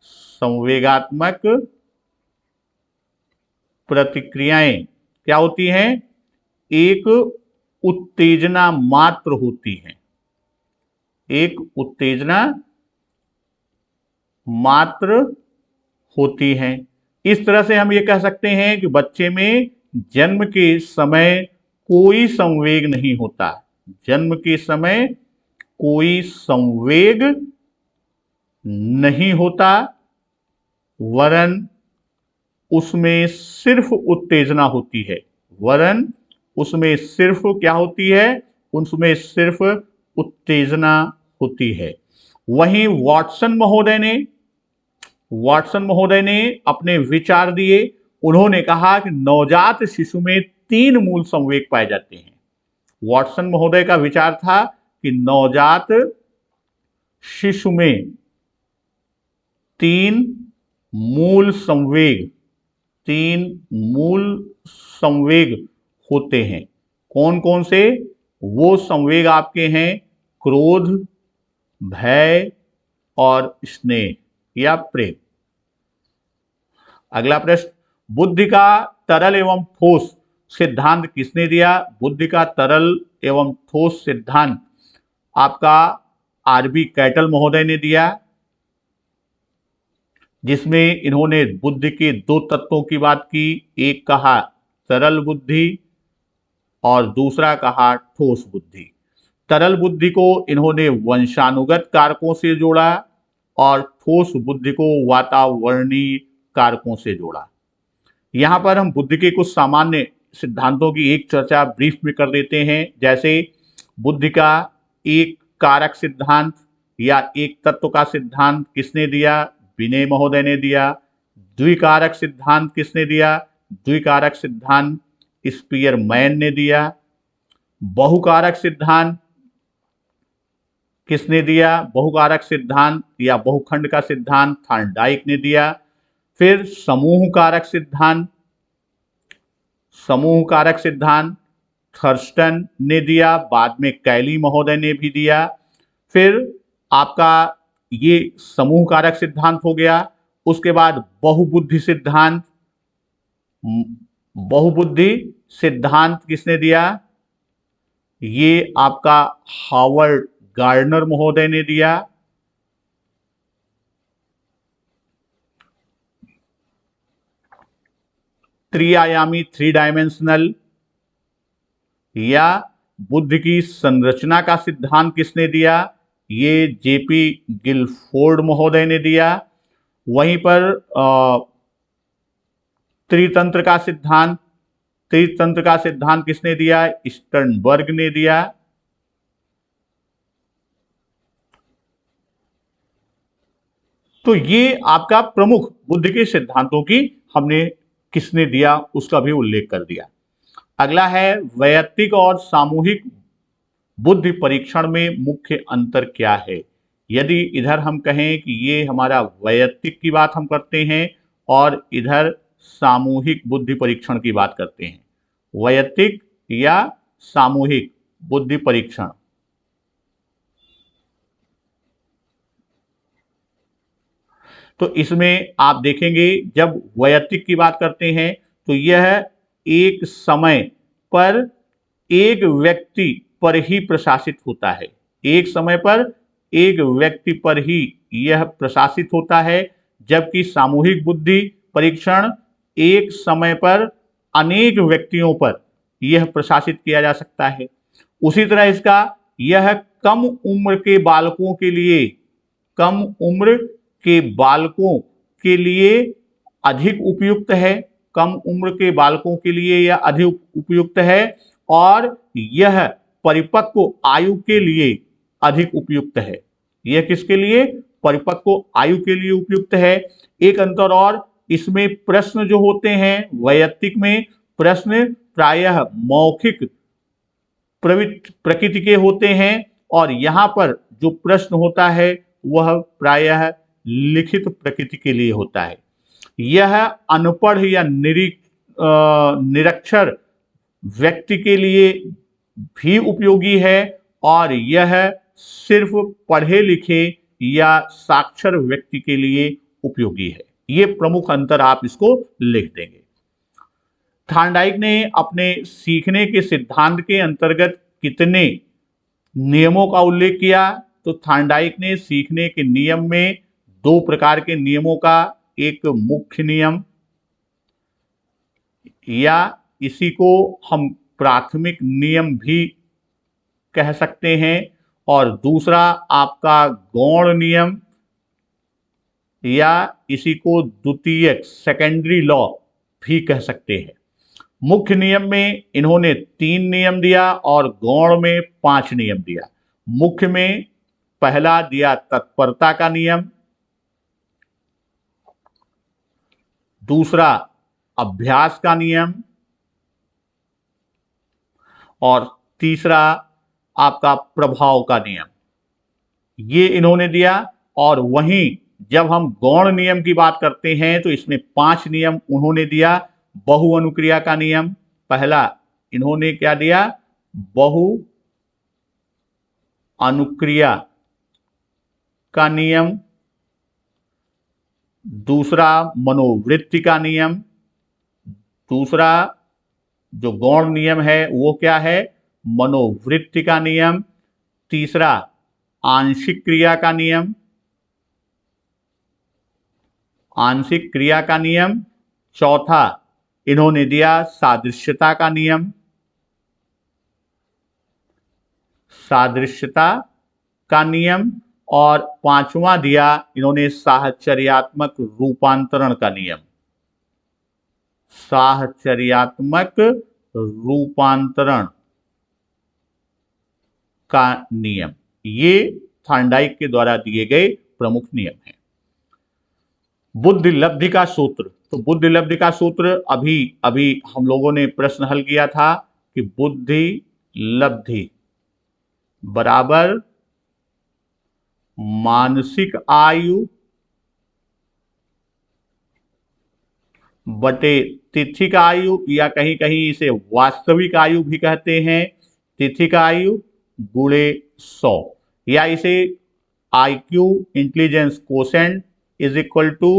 संवेगात्मक प्रतिक्रियाएं क्या होती हैं? एक उत्तेजना मात्र होती हैं, एक उत्तेजना मात्र होती हैं। इस तरह से हम ये कह सकते हैं कि बच्चे में जन्म के समय कोई संवेग नहीं होता, जन्म के समय कोई संवेग नहीं होता, वरन उसमें सिर्फ उत्तेजना होती है, वरन उसमें सिर्फ क्या होती है? उसमें सिर्फ उत्तेजना होती है। वहीं वाटसन महोदय ने अपने विचार दिए। उन्होंने कहा कि नवजात शिशु में 3 मूल संवेग पाए जाते हैं। वाटसन महोदय का विचार था कि नवजात शिशु में 3 मूल संवेग, 3 मूल संवेग होते हैं। कौन कौन से? वो संवेग आपके हैं क्रोध, भय और स्नेह या प्रेम। अगला प्रश्न, बुद्धि का तरल एवं ठोस सिद्धांत किसने दिया? बुद्धि का तरल एवं ठोस सिद्धांत आपका आरबी कैटल महोदय ने दिया, जिसमें इन्होंने बुद्धि के 2 तत्वों की बात की। एक कहा तरल बुद्धि और दूसरा कहा ठोस बुद्धि। तरल बुद्धि को इन्होंने वंशानुगत कारकों से जोड़ा और ठोस बुद्धि को वातावरणीय कारकों से जोड़ा। यहां पर हम बुद्धि के कुछ सामान्य सिद्धांतों की एक चर्चा ब्रीफ में कर देते हैं। जैसे बुद्धि का एक कारक सिद्धांत या एक तत्व का सिद्धांत किसने दिया? विनय महोदय ने दिया। द्विकारक सिद्धांत किसने दिया? द्विकारक सिद्धांत स्पीयरमैन ने दिया। बहुकारक सिद्धांत किसने दिया? बहुकारक सिद्धांत या बहुखंड का सिद्धांत थॉर्नडाइक ने दिया। फिर समूह कारक सिद्धांत थर्स्टन ने दिया, बाद में कैली महोदय ने भी दिया। फिर आपका ये समूह कारक सिद्धांत हो गया। उसके बाद बहुबुद्धि सिद्धांत किसने दिया? ये आपका हावर्ड गार्डनर महोदय ने दिया। त्रिआयामी 3 डायमेंशनल या बुद्धि की संरचना का सिद्धांत किसने दिया? ये जेपी गिलफोर्ड महोदय ने दिया। वहीं पर त्रितंत्र का सिद्धांत किसने दिया? स्टर्नबर्ग ने दिया। तो ये आपका प्रमुख बुद्धि के सिद्धांतों की हमने किसने दिया उसका भी उल्लेख कर दिया। अगला है वैयक्तिक और सामूहिक बुद्धि परीक्षण में मुख्य अंतर क्या है? यदि इधर हम कहें कि ये हमारा वैयक्तिक की बात हम करते हैं और इधर सामूहिक बुद्धि परीक्षण की बात करते हैं, वैयक्तिक या सामूहिक बुद्धि परीक्षण, तो इसमें आप देखेंगे जब वैयक्तिक की बात करते हैं तो यह एक समय पर एक व्यक्ति पर ही प्रशासित होता है। एक समय पर एक व्यक्ति पर ही यह प्रशासित होता है, जबकि सामूहिक बुद्धि परीक्षण एक समय पर अनेक व्यक्तियों पर यह प्रशासित किया जा सकता है। उसी तरह इसका यह कम उम्र के बालकों के लिए, कम उम्र के बालकों के लिए अधिक उपयुक्त है, कम उम्र के बालकों के लिए यह अधिक उपयुक्त है, और यह परिपक्व आयु के लिए अधिक उपयुक्त है। यह किसके लिए? परिपक्व आयु के लिए उपयुक्त है। एक अंतर और, इसमें प्रश्न जो होते हैं वैयक्तिक में, प्रश्न प्रायः मौखिक प्रकृति के होते हैं, और यहां पर जो प्रश्न होता है वह प्रायः लिखित प्रकृति के लिए होता है। यह अनपढ़ या निरक्षर व्यक्ति के लिए भी उपयोगी है, और यह सिर्फ पढ़े लिखे या साक्षर व्यक्ति के लिए उपयोगी है। ये प्रमुख अंतर आप इसको लिख देंगे। थॉर्नडाइक ने अपने सीखने के सिद्धांत के अंतर्गत कितने नियमों का उल्लेख किया? तो थॉर्नडाइक ने सीखने के नियम में दो प्रकार के नियमों का, एक मुख्य नियम या इसी को हम प्राथमिक नियम भी कह सकते हैं, और दूसरा आपका गौण नियम या इसी को द्वितीयक सेकेंडरी लॉ भी कह सकते हैं। मुख्य नियम में इन्होंने 3 नियम दिया और गौण में 5 नियम दिया। मुख्य में पहला दिया तत्परता का नियम, दूसरा अभ्यास का नियम, और तीसरा आपका प्रभाव का नियम, ये इन्होंने दिया। और वहीं जब हम गौण नियम की बात करते हैं तो इसमें 5 नियम उन्होंने दिया। बहु अनुक्रिया का नियम, पहला इन्होंने क्या दिया? बहु अनुक्रिया का नियम, दूसरा मनोवृत्ति का नियम, दूसरा जो गौण नियम है वो क्या है? मनोवृत्ति का नियम, तीसरा आंशिक क्रिया का नियम, आंशिक क्रिया का नियम, चौथा इन्होंने दिया सादृश्यता का नियम, सादृश्यता का नियम, और पांचवा दिया इन्होंने साहचर्यात्मक रूपांतरण का नियम, साहचर्यात्मक रूपांतरण का नियम। ये थॉर्नडाइक के द्वारा दिए गए प्रमुख नियम हैं। बुद्धि लब्धि का सूत्र, तो बुद्धि लब्धि का सूत्र अभी अभी हम लोगों ने प्रश्न हल किया था कि बुद्धि लब्धि बराबर मानसिक आयु बटे तिथिक आयु, या कहीं कहीं इसे वास्तविक आयु भी कहते हैं, तिथिक आयु गुणे 100, या इसे IQ intelligence quotient is equal to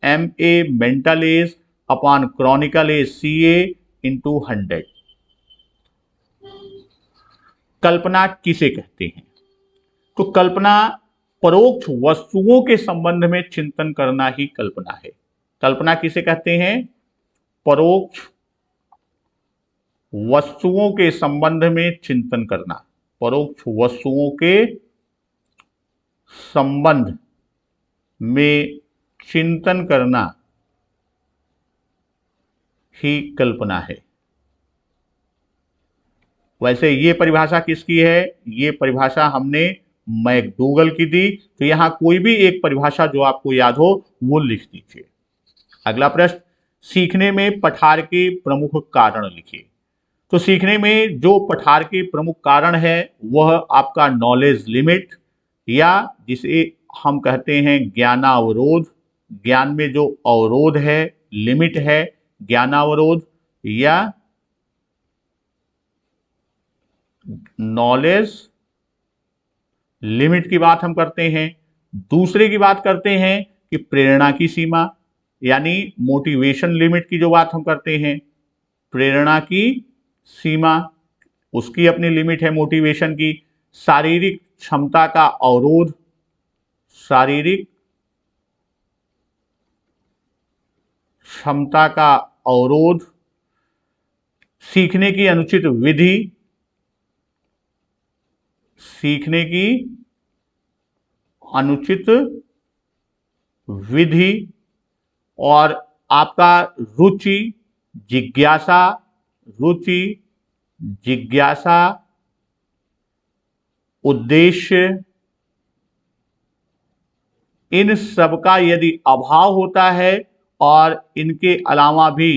MA mental age upon chronicle age CA into 100। कल्पना किसे कहते हैं? तो कल्पना परोक्ष वस्तुओं के संबंध में चिंतन करना ही कल्पना है। कल्पना किसे कहते हैं? परोक्ष वस्तुओं के संबंध में चिंतन करना, परोक्ष वस्तुओं के संबंध में चिंतन करना ही कल्पना है। वैसे ये परिभाषा किसकी है? ये परिभाषा हमने मैकडूगल की दी। तो यहां कोई भी एक परिभाषा जो आपको याद हो वो लिख दीजिए। अगला प्रश्न, सीखने में पठार के प्रमुख कारण लिखिए। तो सीखने में जो पठार के प्रमुख कारण है वह आपका नॉलेज लिमिट, या जिसे हम कहते हैं ज्ञानावरोध, ज्ञान में जो अवरोध है, लिमिट है, ज्ञानावरोध या नॉलेज लिमिट की बात हम करते हैं। दूसरे की बात करते हैं कि प्रेरणा की सीमा, यानी मोटिवेशन लिमिट की जो बात हम करते हैं, प्रेरणा की सीमा, उसकी अपनी लिमिट है मोटिवेशन की। शारीरिक क्षमता का अवरोध, शारीरिक क्षमता का अवरोध, सीखने की अनुचित विधि, सीखने की अनुचित विधि, और आपका रुचि, जिज्ञासा, रुचि, जिज्ञासा, उद्देश्य, इन सब का यदि अभाव होता है और इनके अलावा भी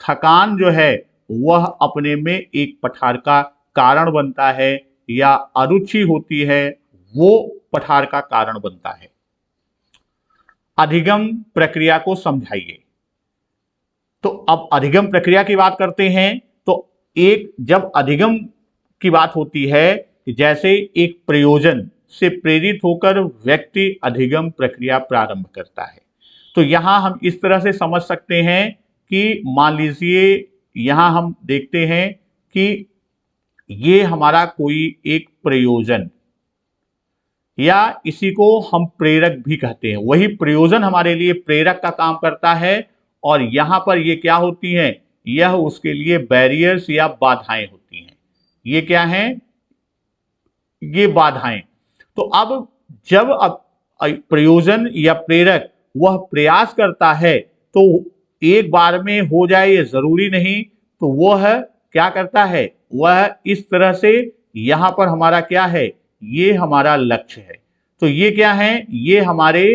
थकान जो है वह अपने में एक पठार का कारण बनता है, या अरुचि होती है वो पठार का कारण बनता है। अधिगम प्रक्रिया को समझाइए। तो अब अधिगम प्रक्रिया की बात करते हैं। तो एक जब अधिगम की बात होती है, जैसे एक प्रयोजन से प्रेरित होकर व्यक्ति अधिगम प्रक्रिया प्रारंभ करता है। तो यहां हम इस तरह से समझ सकते हैं कि मान लीजिए यहां हम देखते हैं कि ये हमारा कोई एक प्रयोजन, या इसी को हम प्रेरक भी कहते हैं, वही प्रयोजन हमारे लिए प्रेरक का काम करता है, और यहां पर ये क्या होती हैं, यह उसके लिए बैरियर्स या बाधाएं होती हैं। ये क्या हैं? ये बाधाएं। तो अब जब प्रयोजन या प्रेरक वह प्रयास करता है तो एक बार में हो जाए ये जरूरी नहीं, तो वह क्या करता है, वह इस तरह से, यहां पर हमारा क्या है, ये हमारा लक्ष्य है। तो ये क्या है, ये हमारे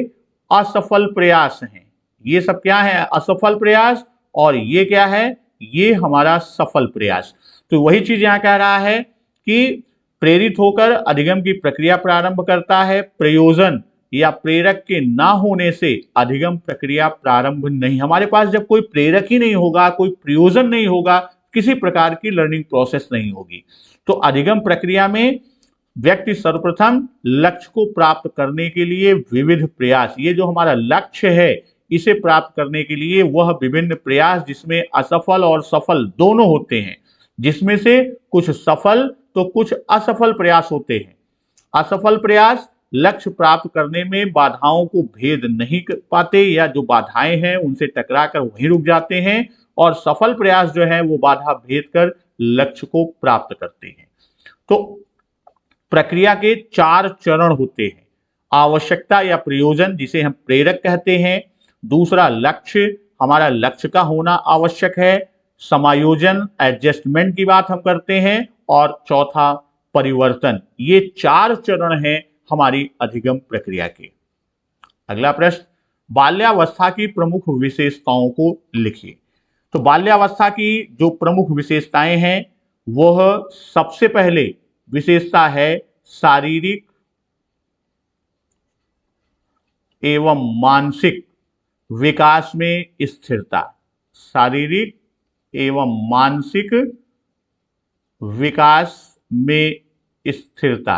असफल प्रयास हैं। ये सब क्या है, असफल प्रयास, और ये क्या है, ये हमारा सफल प्रयास। तो वही चीज यहां कह रहा है कि प्रेरित होकर अधिगम की प्रक्रिया प्रारंभ करता है। प्रयोजन या प्रेरक के ना होने से अधिगम प्रक्रिया प्रारंभ नहीं, हमारे पास जब कोई प्रेरक ही नहीं होगा, कोई प्रयोजन नहीं होगा, किसी प्रकार की लर्निंग प्रोसेस नहीं होगी। तो अधिगम प्रक्रिया में व्यक्ति सर्वप्रथम लक्ष्य को प्राप्त करने के लिए विविध प्रयास, ये जो हमारा लक्ष्य है इसे प्राप्त करने के लिए वह विभिन्न प्रयास, जिसमें असफल और सफल दोनों होते हैं, जिसमें से कुछ सफल तो कुछ असफल प्रयास होते हैं। असफल प्रयास लक्ष्य प्राप्त करने में बाधाओं को भेद नहीं कर पाते, या जो बाधाएं हैं उनसे टकराकर वहीं रुक जाते हैं, और सफल प्रयास जो है वो बाधा भेद कर लक्ष्य को प्राप्त करते हैं। तो प्रक्रिया के 4 चरण होते हैं। आवश्यकता या प्रयोजन, जिसे हम प्रेरक कहते हैं। दूसरा लक्ष्य, हमारा लक्ष्य का होना आवश्यक है। समायोजन, एडजस्टमेंट की बात हम करते हैं। और चौथा परिवर्तन। ये 4 चरण हैं हमारी अधिगम प्रक्रिया के। अगला प्रश्न, बाल्यावस्था की प्रमुख विशेषताओं को लिखिए। तो बाल्यावस्था की जो प्रमुख विशेषताएं हैं, वह सबसे पहले विशेषता है शारीरिक एवं मानसिक विकास में स्थिरता। शारीरिक एवं मानसिक विकास में स्थिरता,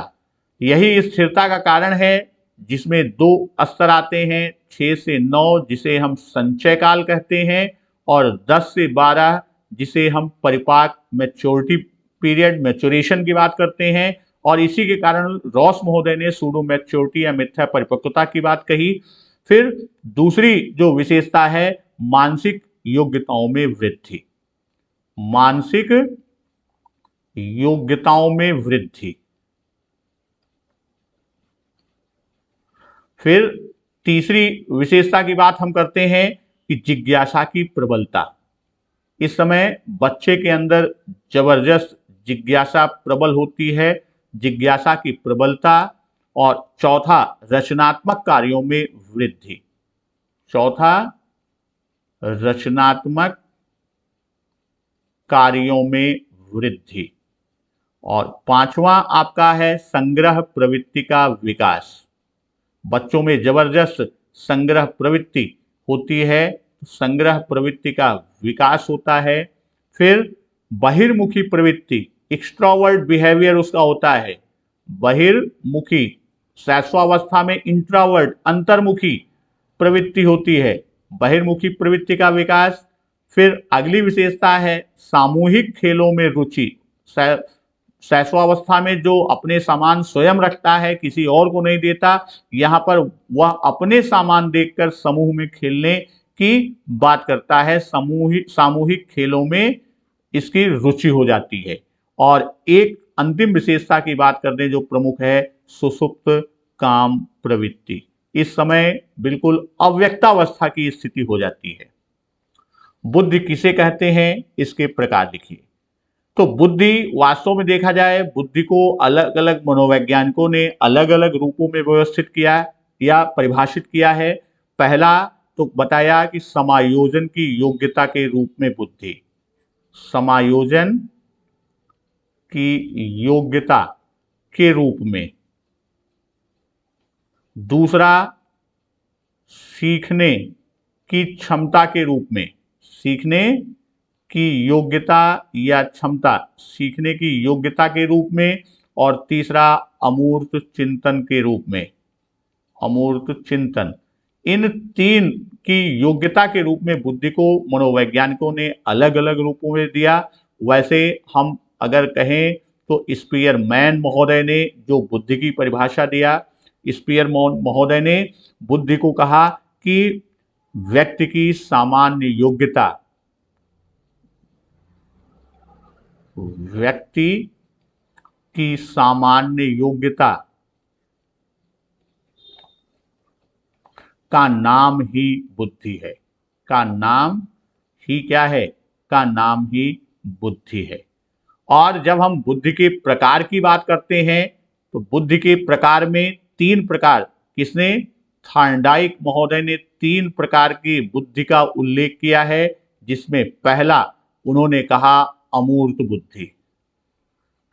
यही स्थिरता का कारण है जिसमें 2 स्तर आते हैं, 6 से 9 जिसे हम संचय काल कहते हैं, और 10 से 12 जिसे हम परिपाक मैच्योरिटी पीरियड, मैच्योरेशन की बात करते हैं। और इसी के कारण रॉस महोदय ने सूडो मैच्योरिटी या मिथ्या परिपक्वता की बात कही। फिर दूसरी जो विशेषता है, मानसिक योग्यताओं में वृद्धि। मानसिक योग्यताओं में वृद्धि। फिर तीसरी विशेषता की बात हम करते हैं कि जिज्ञासा की प्रबलता। इस समय बच्चे के अंदर जबरदस्त जिज्ञासा प्रबल होती है, जिज्ञासा की प्रबलता। और चौथा, रचनात्मक कार्यों में वृद्धि। चौथा, रचनात्मक कार्यों में वृद्धि। और पांचवा आपका है संग्रह प्रवृत्ति का विकास। बच्चों में जबरदस्त संग्रह प्रवृत्ति होती है, संग्रह प्रवृत्ति का विकास होता है। फिर बहिर्मुखी प्रवृत्ति, एक्सट्रोवर्ट बिहेवियर उसका होता है। बहिर्मुखी, शैशवावस्था में इंट्रोवर्ट, अंतर्मुखी प्रवृत्ति होती है, बहिर्मुखी प्रवृत्ति का विकास। फिर अगली विशेषता है सामूहिक खेलों में रुचि। शैशवावस्था में जो अपने सामान स्वयं रखता है, किसी और को नहीं देता, यहाँ पर वह अपने सामान देखकर समूह में खेलने की बात करता है। सामूहिक खेलों में इसकी रुचि हो जाती है। और एक अंतिम विशेषता की बात कर दें जो प्रमुख है, सुषुप्त काम प्रवृत्ति। इस समय बिल्कुल अव्यक्तावस्था की स्थिति हो जाती है। बुद्धि किसे कहते हैं, इसके प्रकार लिखिए। तो बुद्धि वास्तव में देखा जाए, बुद्धि को अलग अलग मनोवैज्ञानिकों ने अलग अलग रूपों में व्यवस्थित किया या परिभाषित किया है। पहला तो बताया कि समायोजन की योग्यता के रूप में बुद्धि, समायोजन की योग्यता के रूप में। दूसरा, सीखने की क्षमता के रूप में, सीखने की योग्यता या क्षमता, सीखने की योग्यता के रूप में। और तीसरा, अमूर्त चिंतन के रूप में, अमूर्त चिंतन। इन तीन की योग्यता के रूप में बुद्धि को मनोवैज्ञानिकों ने अलग अलग रूपों में दिया। वैसे हम अगर कहें तो स्पीयरमैन महोदय ने जो बुद्धि की परिभाषा दिया, स्पीयरमैन महोदय ने बुद्धि को कहा कि व्यक्ति की सामान्य योग्यता, व्यक्ति की सामान्य योग्यता का नाम ही बुद्धि है, का नाम ही क्या है, का नाम ही बुद्धि है। और जब हम बुद्धि के प्रकार की बात करते हैं तो बुद्धि के प्रकार में तीन प्रकार, किसने, थॉर्नडाइक महोदय ने तीन प्रकार की बुद्धि का उल्लेख किया है, जिसमें पहला उन्होंने कहा अमूर्त बुद्धि।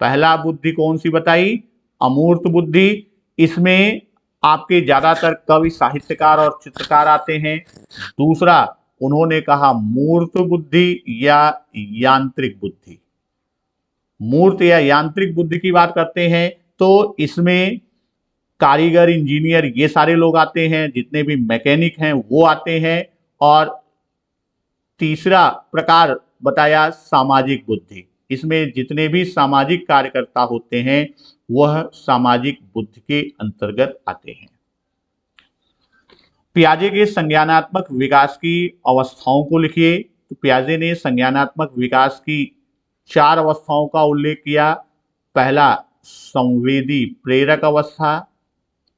पहला बुद्धि कौन सी बताई, अमूर्त बुद्धि। इसमें आपके ज्यादातर कवि, साहित्यकार और चित्रकार आते हैं। दूसरा उन्होंने कहा मूर्त बुद्धि या यांत्रिक बुद्धि। मूर्त या यांत्रिक बुद्धि की बात करते हैं तो इसमें कारीगर, इंजीनियर, ये सारे लोग आते हैं, जितने भी मैकेनिक हैं वो आते हैं। और तीसरा प्रकार बताया सामाजिक बुद्धि। इसमें जितने भी सामाजिक कार्यकर्ता होते हैं वह सामाजिक बुद्धि के अंतर्गत आते हैं। पियाजे के संज्ञानात्मक विकास की अवस्थाओं को लिखिए। तो पियाजे ने संज्ञानात्मक विकास की 4 अवस्थाओं का उल्लेख किया। पहला, संवेदी प्रेरक अवस्था।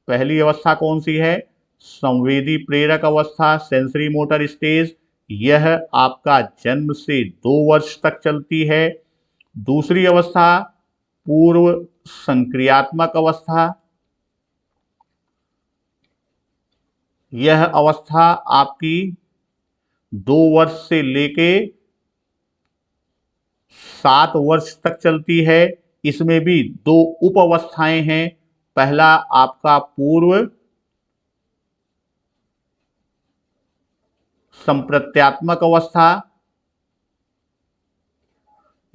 पहली अवस्था कौन सी है, संवेदी प्रेरक अवस्था, सेंसरी मोटर स्टेज। यह आपका जन्म से 2 वर्ष तक चलती है। दूसरी अवस्था, पूर्व संक्रियात्मक अवस्था। यह अवस्था आपकी 2 वर्ष से लेके 7 वर्ष तक चलती है। इसमें भी 2 उप अवस्थाएं हैं। पहला आपका पूर्व संप्रत्यात्मक अवस्था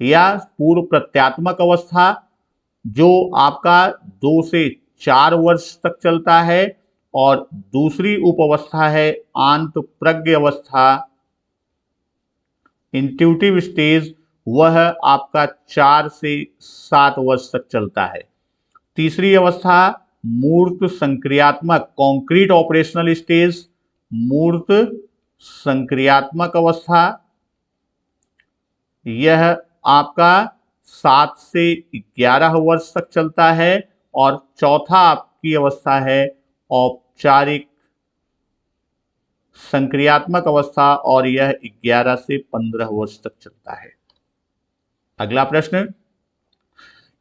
या पूर्व प्रत्यात्मक अवस्था, जो आपका 2 से 4 वर्ष तक चलता है। और दूसरी उप अवस्था है आंत प्रज्ञ अवस्था, इंट्यूटिव स्टेज। वह आपका 4 से 7 वर्ष तक चलता है। तीसरी अवस्था मूर्त संक्रियात्मक, कॉन्क्रीट ऑपरेशनल स्टेज, मूर्त संक्रियात्मक अवस्था। यह आपका 7 से 11 वर्ष तक चलता है और चौथा आपकी अवस्था है औपचारिक संक्रियात्मक अवस्था और यह 11 से 15 वर्ष तक चलता है। अगला प्रश्न,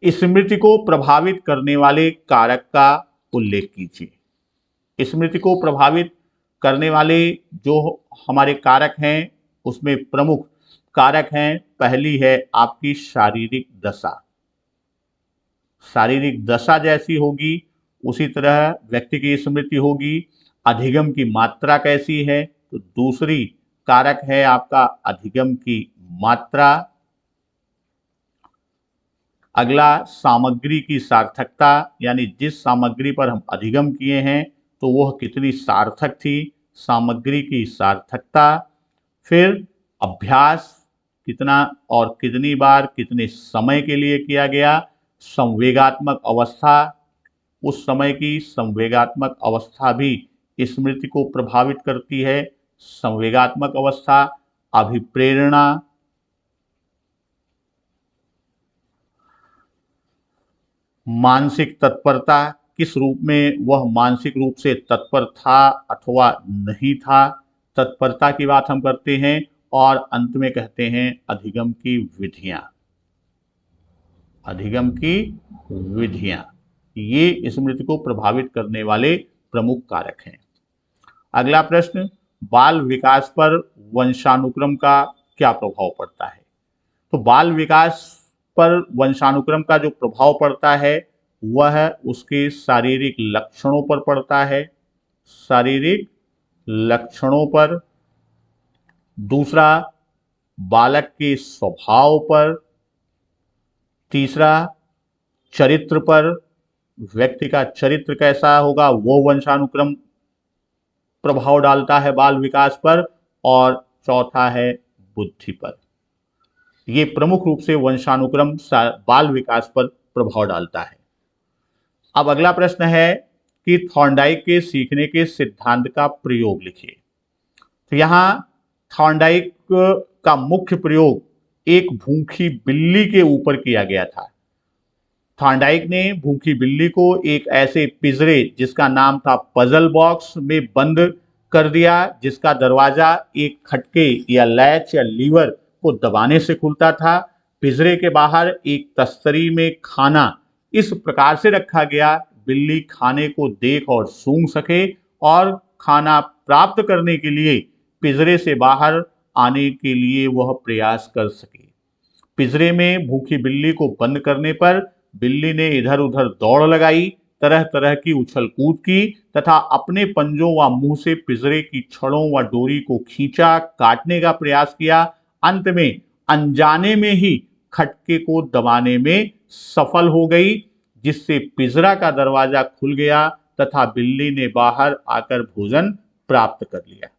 स्मृति को प्रभावित करने वाले कारक का उल्लेख कीजिए। स्मृति को प्रभावित करने वाले जो हमारे कारक हैं उसमें प्रमुख कारक हैं, पहली है आपकी शारीरिक दशा। शारीरिक दशा जैसी होगी उसी तरह व्यक्ति की स्मृति होगी। अधिगम की मात्रा कैसी है, तो दूसरी कारक है आपका अधिगम की मात्रा। अगला सामग्री की सार्थकता, यानी जिस सामग्री पर हम अधिगम किए हैं तो वह कितनी सार्थक थी, सामग्री की सार्थकता। फिर अभ्यास कितना और कितनी बार कितने समय के लिए किया गया। संवेगात्मक अवस्था, उस समय की संवेगात्मक अवस्था भी स्मृति को प्रभावित करती है। संवेगात्मक अवस्था, अभिप्रेरणा, मानसिक तत्परता, किस रूप में वह मानसिक रूप से तत्पर था अथवा नहीं था, तत्परता की बात हम करते हैं। और अंत में कहते हैं अधिगम की विधियां। अधिगम की विधियां, ये स्मृति को प्रभावित करने वाले प्रमुख कारक हैं। अगला प्रश्न, बाल विकास पर वंशानुक्रम का क्या प्रभाव पड़ता है। तो बाल विकास पर वंशानुक्रम का जो प्रभाव पड़ता है वह उसके शारीरिक लक्षणों पर पड़ता है, शारीरिक लक्षणों पर। दूसरा, बालक के स्वभाव पर। तीसरा, चरित्र पर, व्यक्ति का चरित्र कैसा होगा वो वंशानुक्रम प्रभाव डालता है बाल विकास पर। और चौथा है बुद्धि पर। ये प्रमुख रूप से वंशानुक्रम बाल विकास पर प्रभाव डालता है। अब अगला प्रश्न है कि थॉर्नडाइक के सीखने के सिद्धांत का प्रयोग लिखिए। तो यहाँ थॉर्नडाइक का मुख्य प्रयोग एक भूखी बिल्ली के ऊपर किया गया था। थॉर्नडाइक ने भूखी बिल्ली को एक ऐसे पिंजरे जिसका नाम था पजल बॉक्स में बंद कर दिया, जिसका दरवाजा एक खटके या लैच या लीवर को दबाने से खुलता था। पिंजरे के बाहर एक तस्तरी में खाना इस प्रकार से रखा गया बिल्ली खाने को देख और सूंघ सके और खाना प्राप्त करने के लिए पिंजरे से बाहर आने के लिए वह प्रयास कर सके। पिंजरे में भूखी बिल्ली को बंद करने पर बिल्ली ने इधर उधर दौड़ लगाई, तरह तरह की उछल कूद की तथा अपने पंजों व मुंह से पिंजरे की छड़ों व डोरी को खींचा, काटने का प्रयास किया। अंत में अनजाने में ही खटके को दबाने में सफल हो गई, जिससे पिंजरा का दरवाजा खुल गया तथा बिल्ली ने बाहर आकर भोजन प्राप्त कर लिया।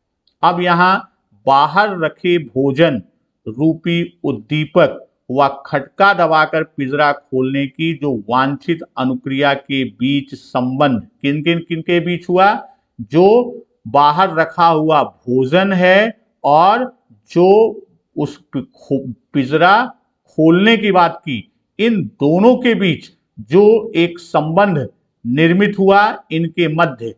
अब यहाँ बाहर रखे भोजन रूपी उद्दीपक व खटका दबाकर पिंजरा खोलने की जो वांछित अनुक्रिया के बीच संबंध किन किन किन के बीच हुआ, जो बाहर रखा हुआ भोजन है और जो उस पिंजरा खोलने की बात की, इन दोनों के बीच जो एक संबंध निर्मित हुआ, इनके मध्य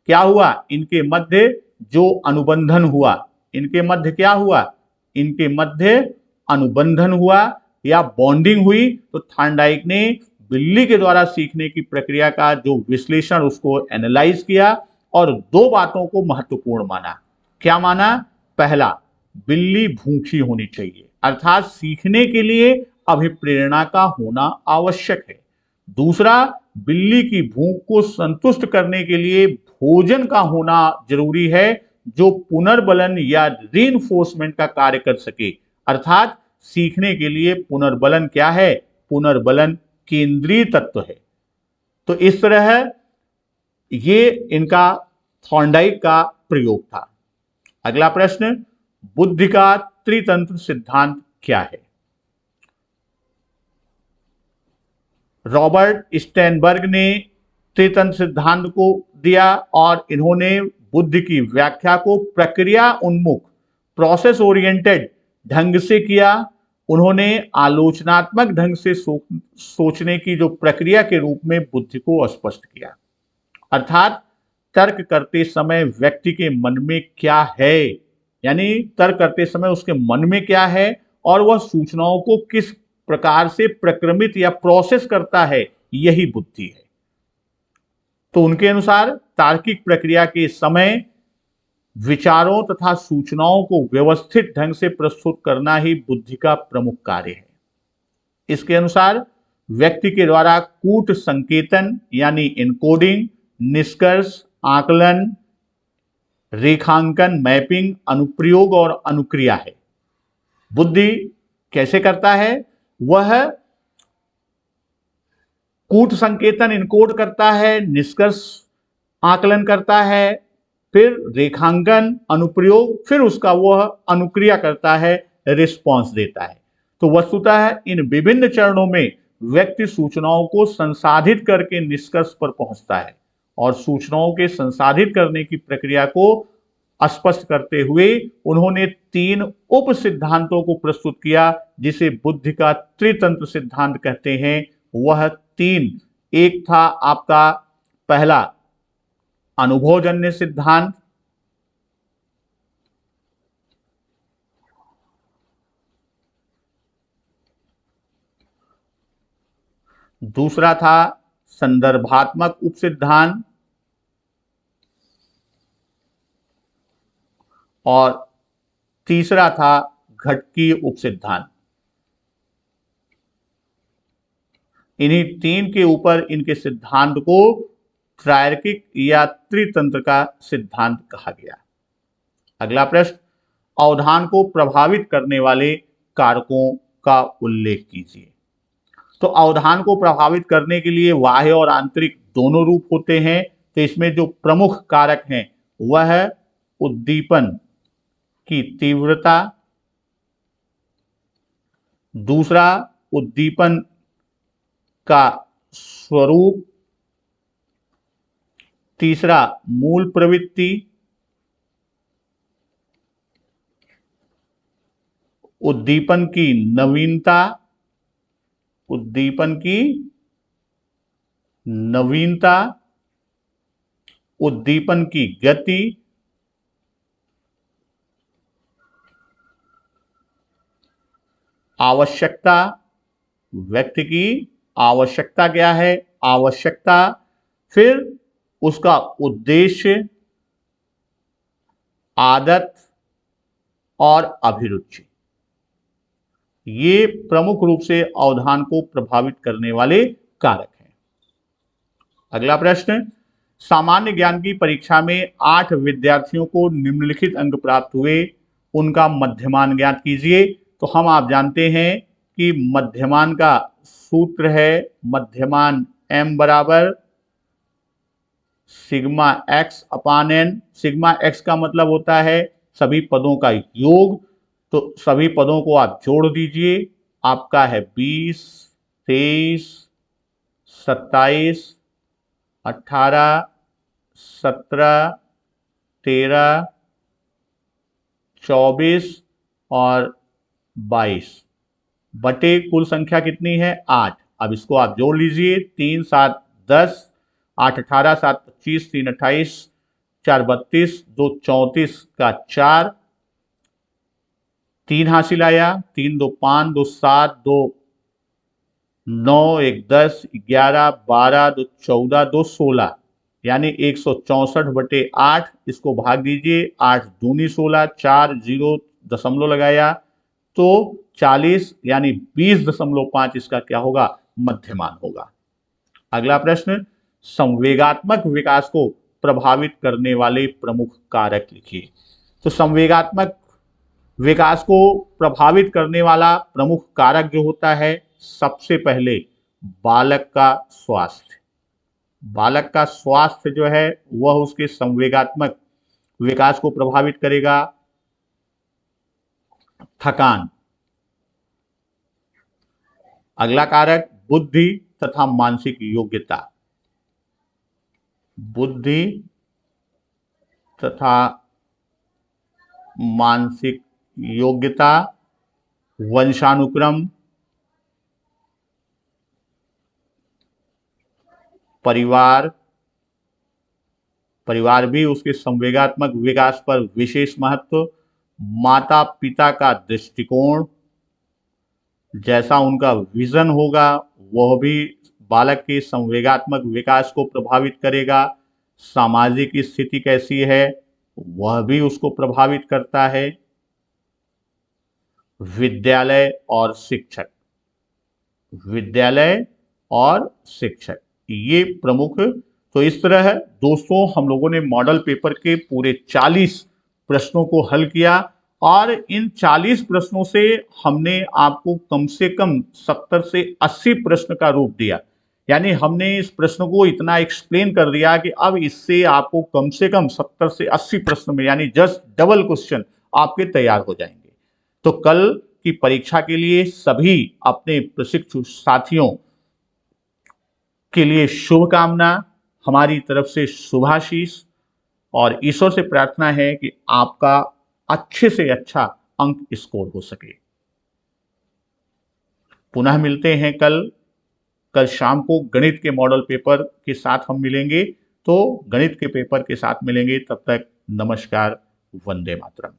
क्या हुआ, इनके मध्य जो अनुबंधन हुआ, इनके मध्य क्या हुआ, इनके मध्य अनुबंधन हुआ या बॉन्डिंग हुई। तो थॉर्नडाइक ने बिल्ली के द्वारा सीखने की प्रक्रिया का जो विश्लेषण उसको एनालाइज किया और दो बातों को महत्वपूर्ण माना। क्या माना? पहला, बिल्ली भूखी होनी चाहिए, अर्थात सीखने के लिए अभिप्रेरणा का होना आवश्यक है। दूसरा, बिल्ली की भूख को संतुष्ट करने के लिए भोजन का होना जरूरी है जो पुनर्बलन या रीइंफोर्समेंट का कार्य कर सके। अर्थात सीखने के लिए पुनर्बलन क्या है? पुनर्बलन केंद्रीय तत्व है। तो इस तरह ये इनका थॉर्नडाइक का प्रयोग था। अगला प्रश्न, बुद्धि का त्रितंत्र सिद्धांत क्या है? रॉबर्ट स्टेनबर्ग ने त्रितंत्र सिद्धांत को दिया और इन्होंने बुद्धि की व्याख्या को प्रक्रिया उन्मुख प्रोसेस ओरिएंटेड ढंग से किया। उन्होंने आलोचनात्मक ढंग से सोचने की जो प्रक्रिया के रूप में बुद्धि को स्पष्ट किया। अर्थात तर्क करते समय व्यक्ति के मन में क्या है, यानी तर्क करते समय उसके मन में क्या है और वह सूचनाओं को किस प्रकार से प्रक्रमित या प्रोसेस करता है, यही बुद्धि है। तो उनके अनुसार तार्किक प्रक्रिया के समय विचारों तथा सूचनाओं को व्यवस्थित ढंग से प्रस्तुत करना ही बुद्धि का प्रमुख कार्य है। इसके अनुसार व्यक्ति के द्वारा कूट संकेतन यानी इनकोडिंग, निष्कर्ष, आकलन, रेखांकन, मैपिंग, अनुप्रयोग और अनुक्रिया है। बुद्धि कैसे करता है? वह कूट संकेतन इनकोड करता है, निष्कर्ष आकलन करता है, फिर रेखांकन, अनुप्रयोग, फिर उसका वह अनुक्रिया करता है, रिस्पॉन्स देता है। तो वस्तुतः इन विभिन्न चरणों में व्यक्ति सूचनाओं को संसाधित करके निष्कर्ष पर पहुंचता है और सूचनाओं के संसाधित करने की प्रक्रिया को स्पष्ट करते हुए उन्होंने 3 उप सिद्धांतों को प्रस्तुत किया, जिसे बुद्धि का त्रितंत्र सिद्धांत कहते हैं। वह 3, एक था आपका पहला अनुभवजन्य सिद्धांत, दूसरा था संदर्भात्मक उपसिद्धांत और तीसरा था घटकीय उपसिद्धांत। इन्हीं 3 के ऊपर इनके सिद्धांत को त्रैर्किक या त्रितंत्र का सिद्धांत कहा गया। अगला प्रश्न, अवधान को प्रभावित करने वाले कारकों का उल्लेख कीजिए। तो अवधान को प्रभावित करने के लिए बाह्य और आंतरिक दोनों रूप होते हैं। तो इसमें जो प्रमुख कारक हैं वह है उद्दीपन की तीव्रता, दूसरा उद्दीपन का स्वरूप, तीसरा मूल प्रवृत्ति, उद्दीपन की नवीनता, उद्दीपन की नवीनता, उद्दीपन की गति, आवश्यकता, व्यक्ति की आवश्यकता क्या है, आवश्यकता, फिर उसका उद्देश्य, आदत और अभिरुचि। ये प्रमुख रूप से अवधान को प्रभावित करने वाले कारक हैं। अगला प्रश्न, सामान्य ज्ञान की परीक्षा में 8 विद्यार्थियों को निम्नलिखित अंक प्राप्त हुए, उनका मध्यमान ज्ञात कीजिए। तो हम आप जानते हैं कि मध्यमान का सूत्र है मध्यमान m बराबर सिग्मा x अपान n। सिग्मा x का मतलब होता है सभी पदों का योग, तो सभी पदों को आप जोड़ दीजिए, आपका है 20, 23, 27, 18, 17, 13, 24 और 22 बटे कुल संख्या कितनी है 8। अब इसको आप जोड़ लीजिए, 3 7 10, 8 18, 7 25, 3 28, 4 32, 2 34 का 4, 3 हासिल आया, 3 2 5, 2 7, 2 9, 1 10, 11, 12, 2 14, 2 16, यानी 164 बटे 8। इसको भाग दीजिए, 8 दूनी 16, 4 0 दशमलव लगाया तो 40, यानी 20.5 इसका क्या होगा, मध्यमान होगा। अगला प्रश्न, संवेगात्मक विकास को प्रभावित करने वाले प्रमुख कारक लिखिए। तो संवेगात्मक विकास को प्रभावित करने वाला प्रमुख कारक जो होता है, सबसे पहले बालक का स्वास्थ्य। बालक का स्वास्थ्य जो है वह उसके संवेगात्मक विकास को प्रभावित करेगा। थकान। अगला कारक बुद्धि तथा मानसिक योग्यता। बुद्धि तथा मानसिक योग्यता वंशानुक्रम, परिवार, परिवार भी उसके संवेगात्मक विकास पर विशेष महत्व, माता पिता का दृष्टिकोण, जैसा उनका विजन होगा वह भी बालक के संवेगात्मक विकास को प्रभावित करेगा, सामाजिक स्थिति कैसी है वह भी उसको प्रभावित करता है, विद्यालय और शिक्षक, विद्यालय और शिक्षक ये प्रमुख। तो इस तरह दोस्तों हम लोगों ने मॉडल पेपर के पूरे 40 प्रश्नों को हल किया और इन 40 प्रश्नों से हमने आपको कम से कम 70 से 80 प्रश्न का रूप दिया। यानी हमने इस प्रश्न को इतना एक्सप्लेन कर दिया कि अब इससे आपको कम से कम 70 से 80 प्रश्न में यानी जस्ट डबल क्वेश्चन आपके तैयार हो जाएंगे। तो कल की परीक्षा के लिए सभी अपने प्रशिक्षु साथियों के लिए शुभकामना, हमारी तरफ से शुभाशीष और ईश्वर से प्रार्थना है कि आपका अच्छे से अच्छा अंक स्कोर हो सके। पुनः मिलते हैं कल शाम को गणित के मॉडल पेपर के साथ हम मिलेंगे। तो गणित के पेपर के साथ मिलेंगे, तब तक नमस्कार, वंदे मातरम।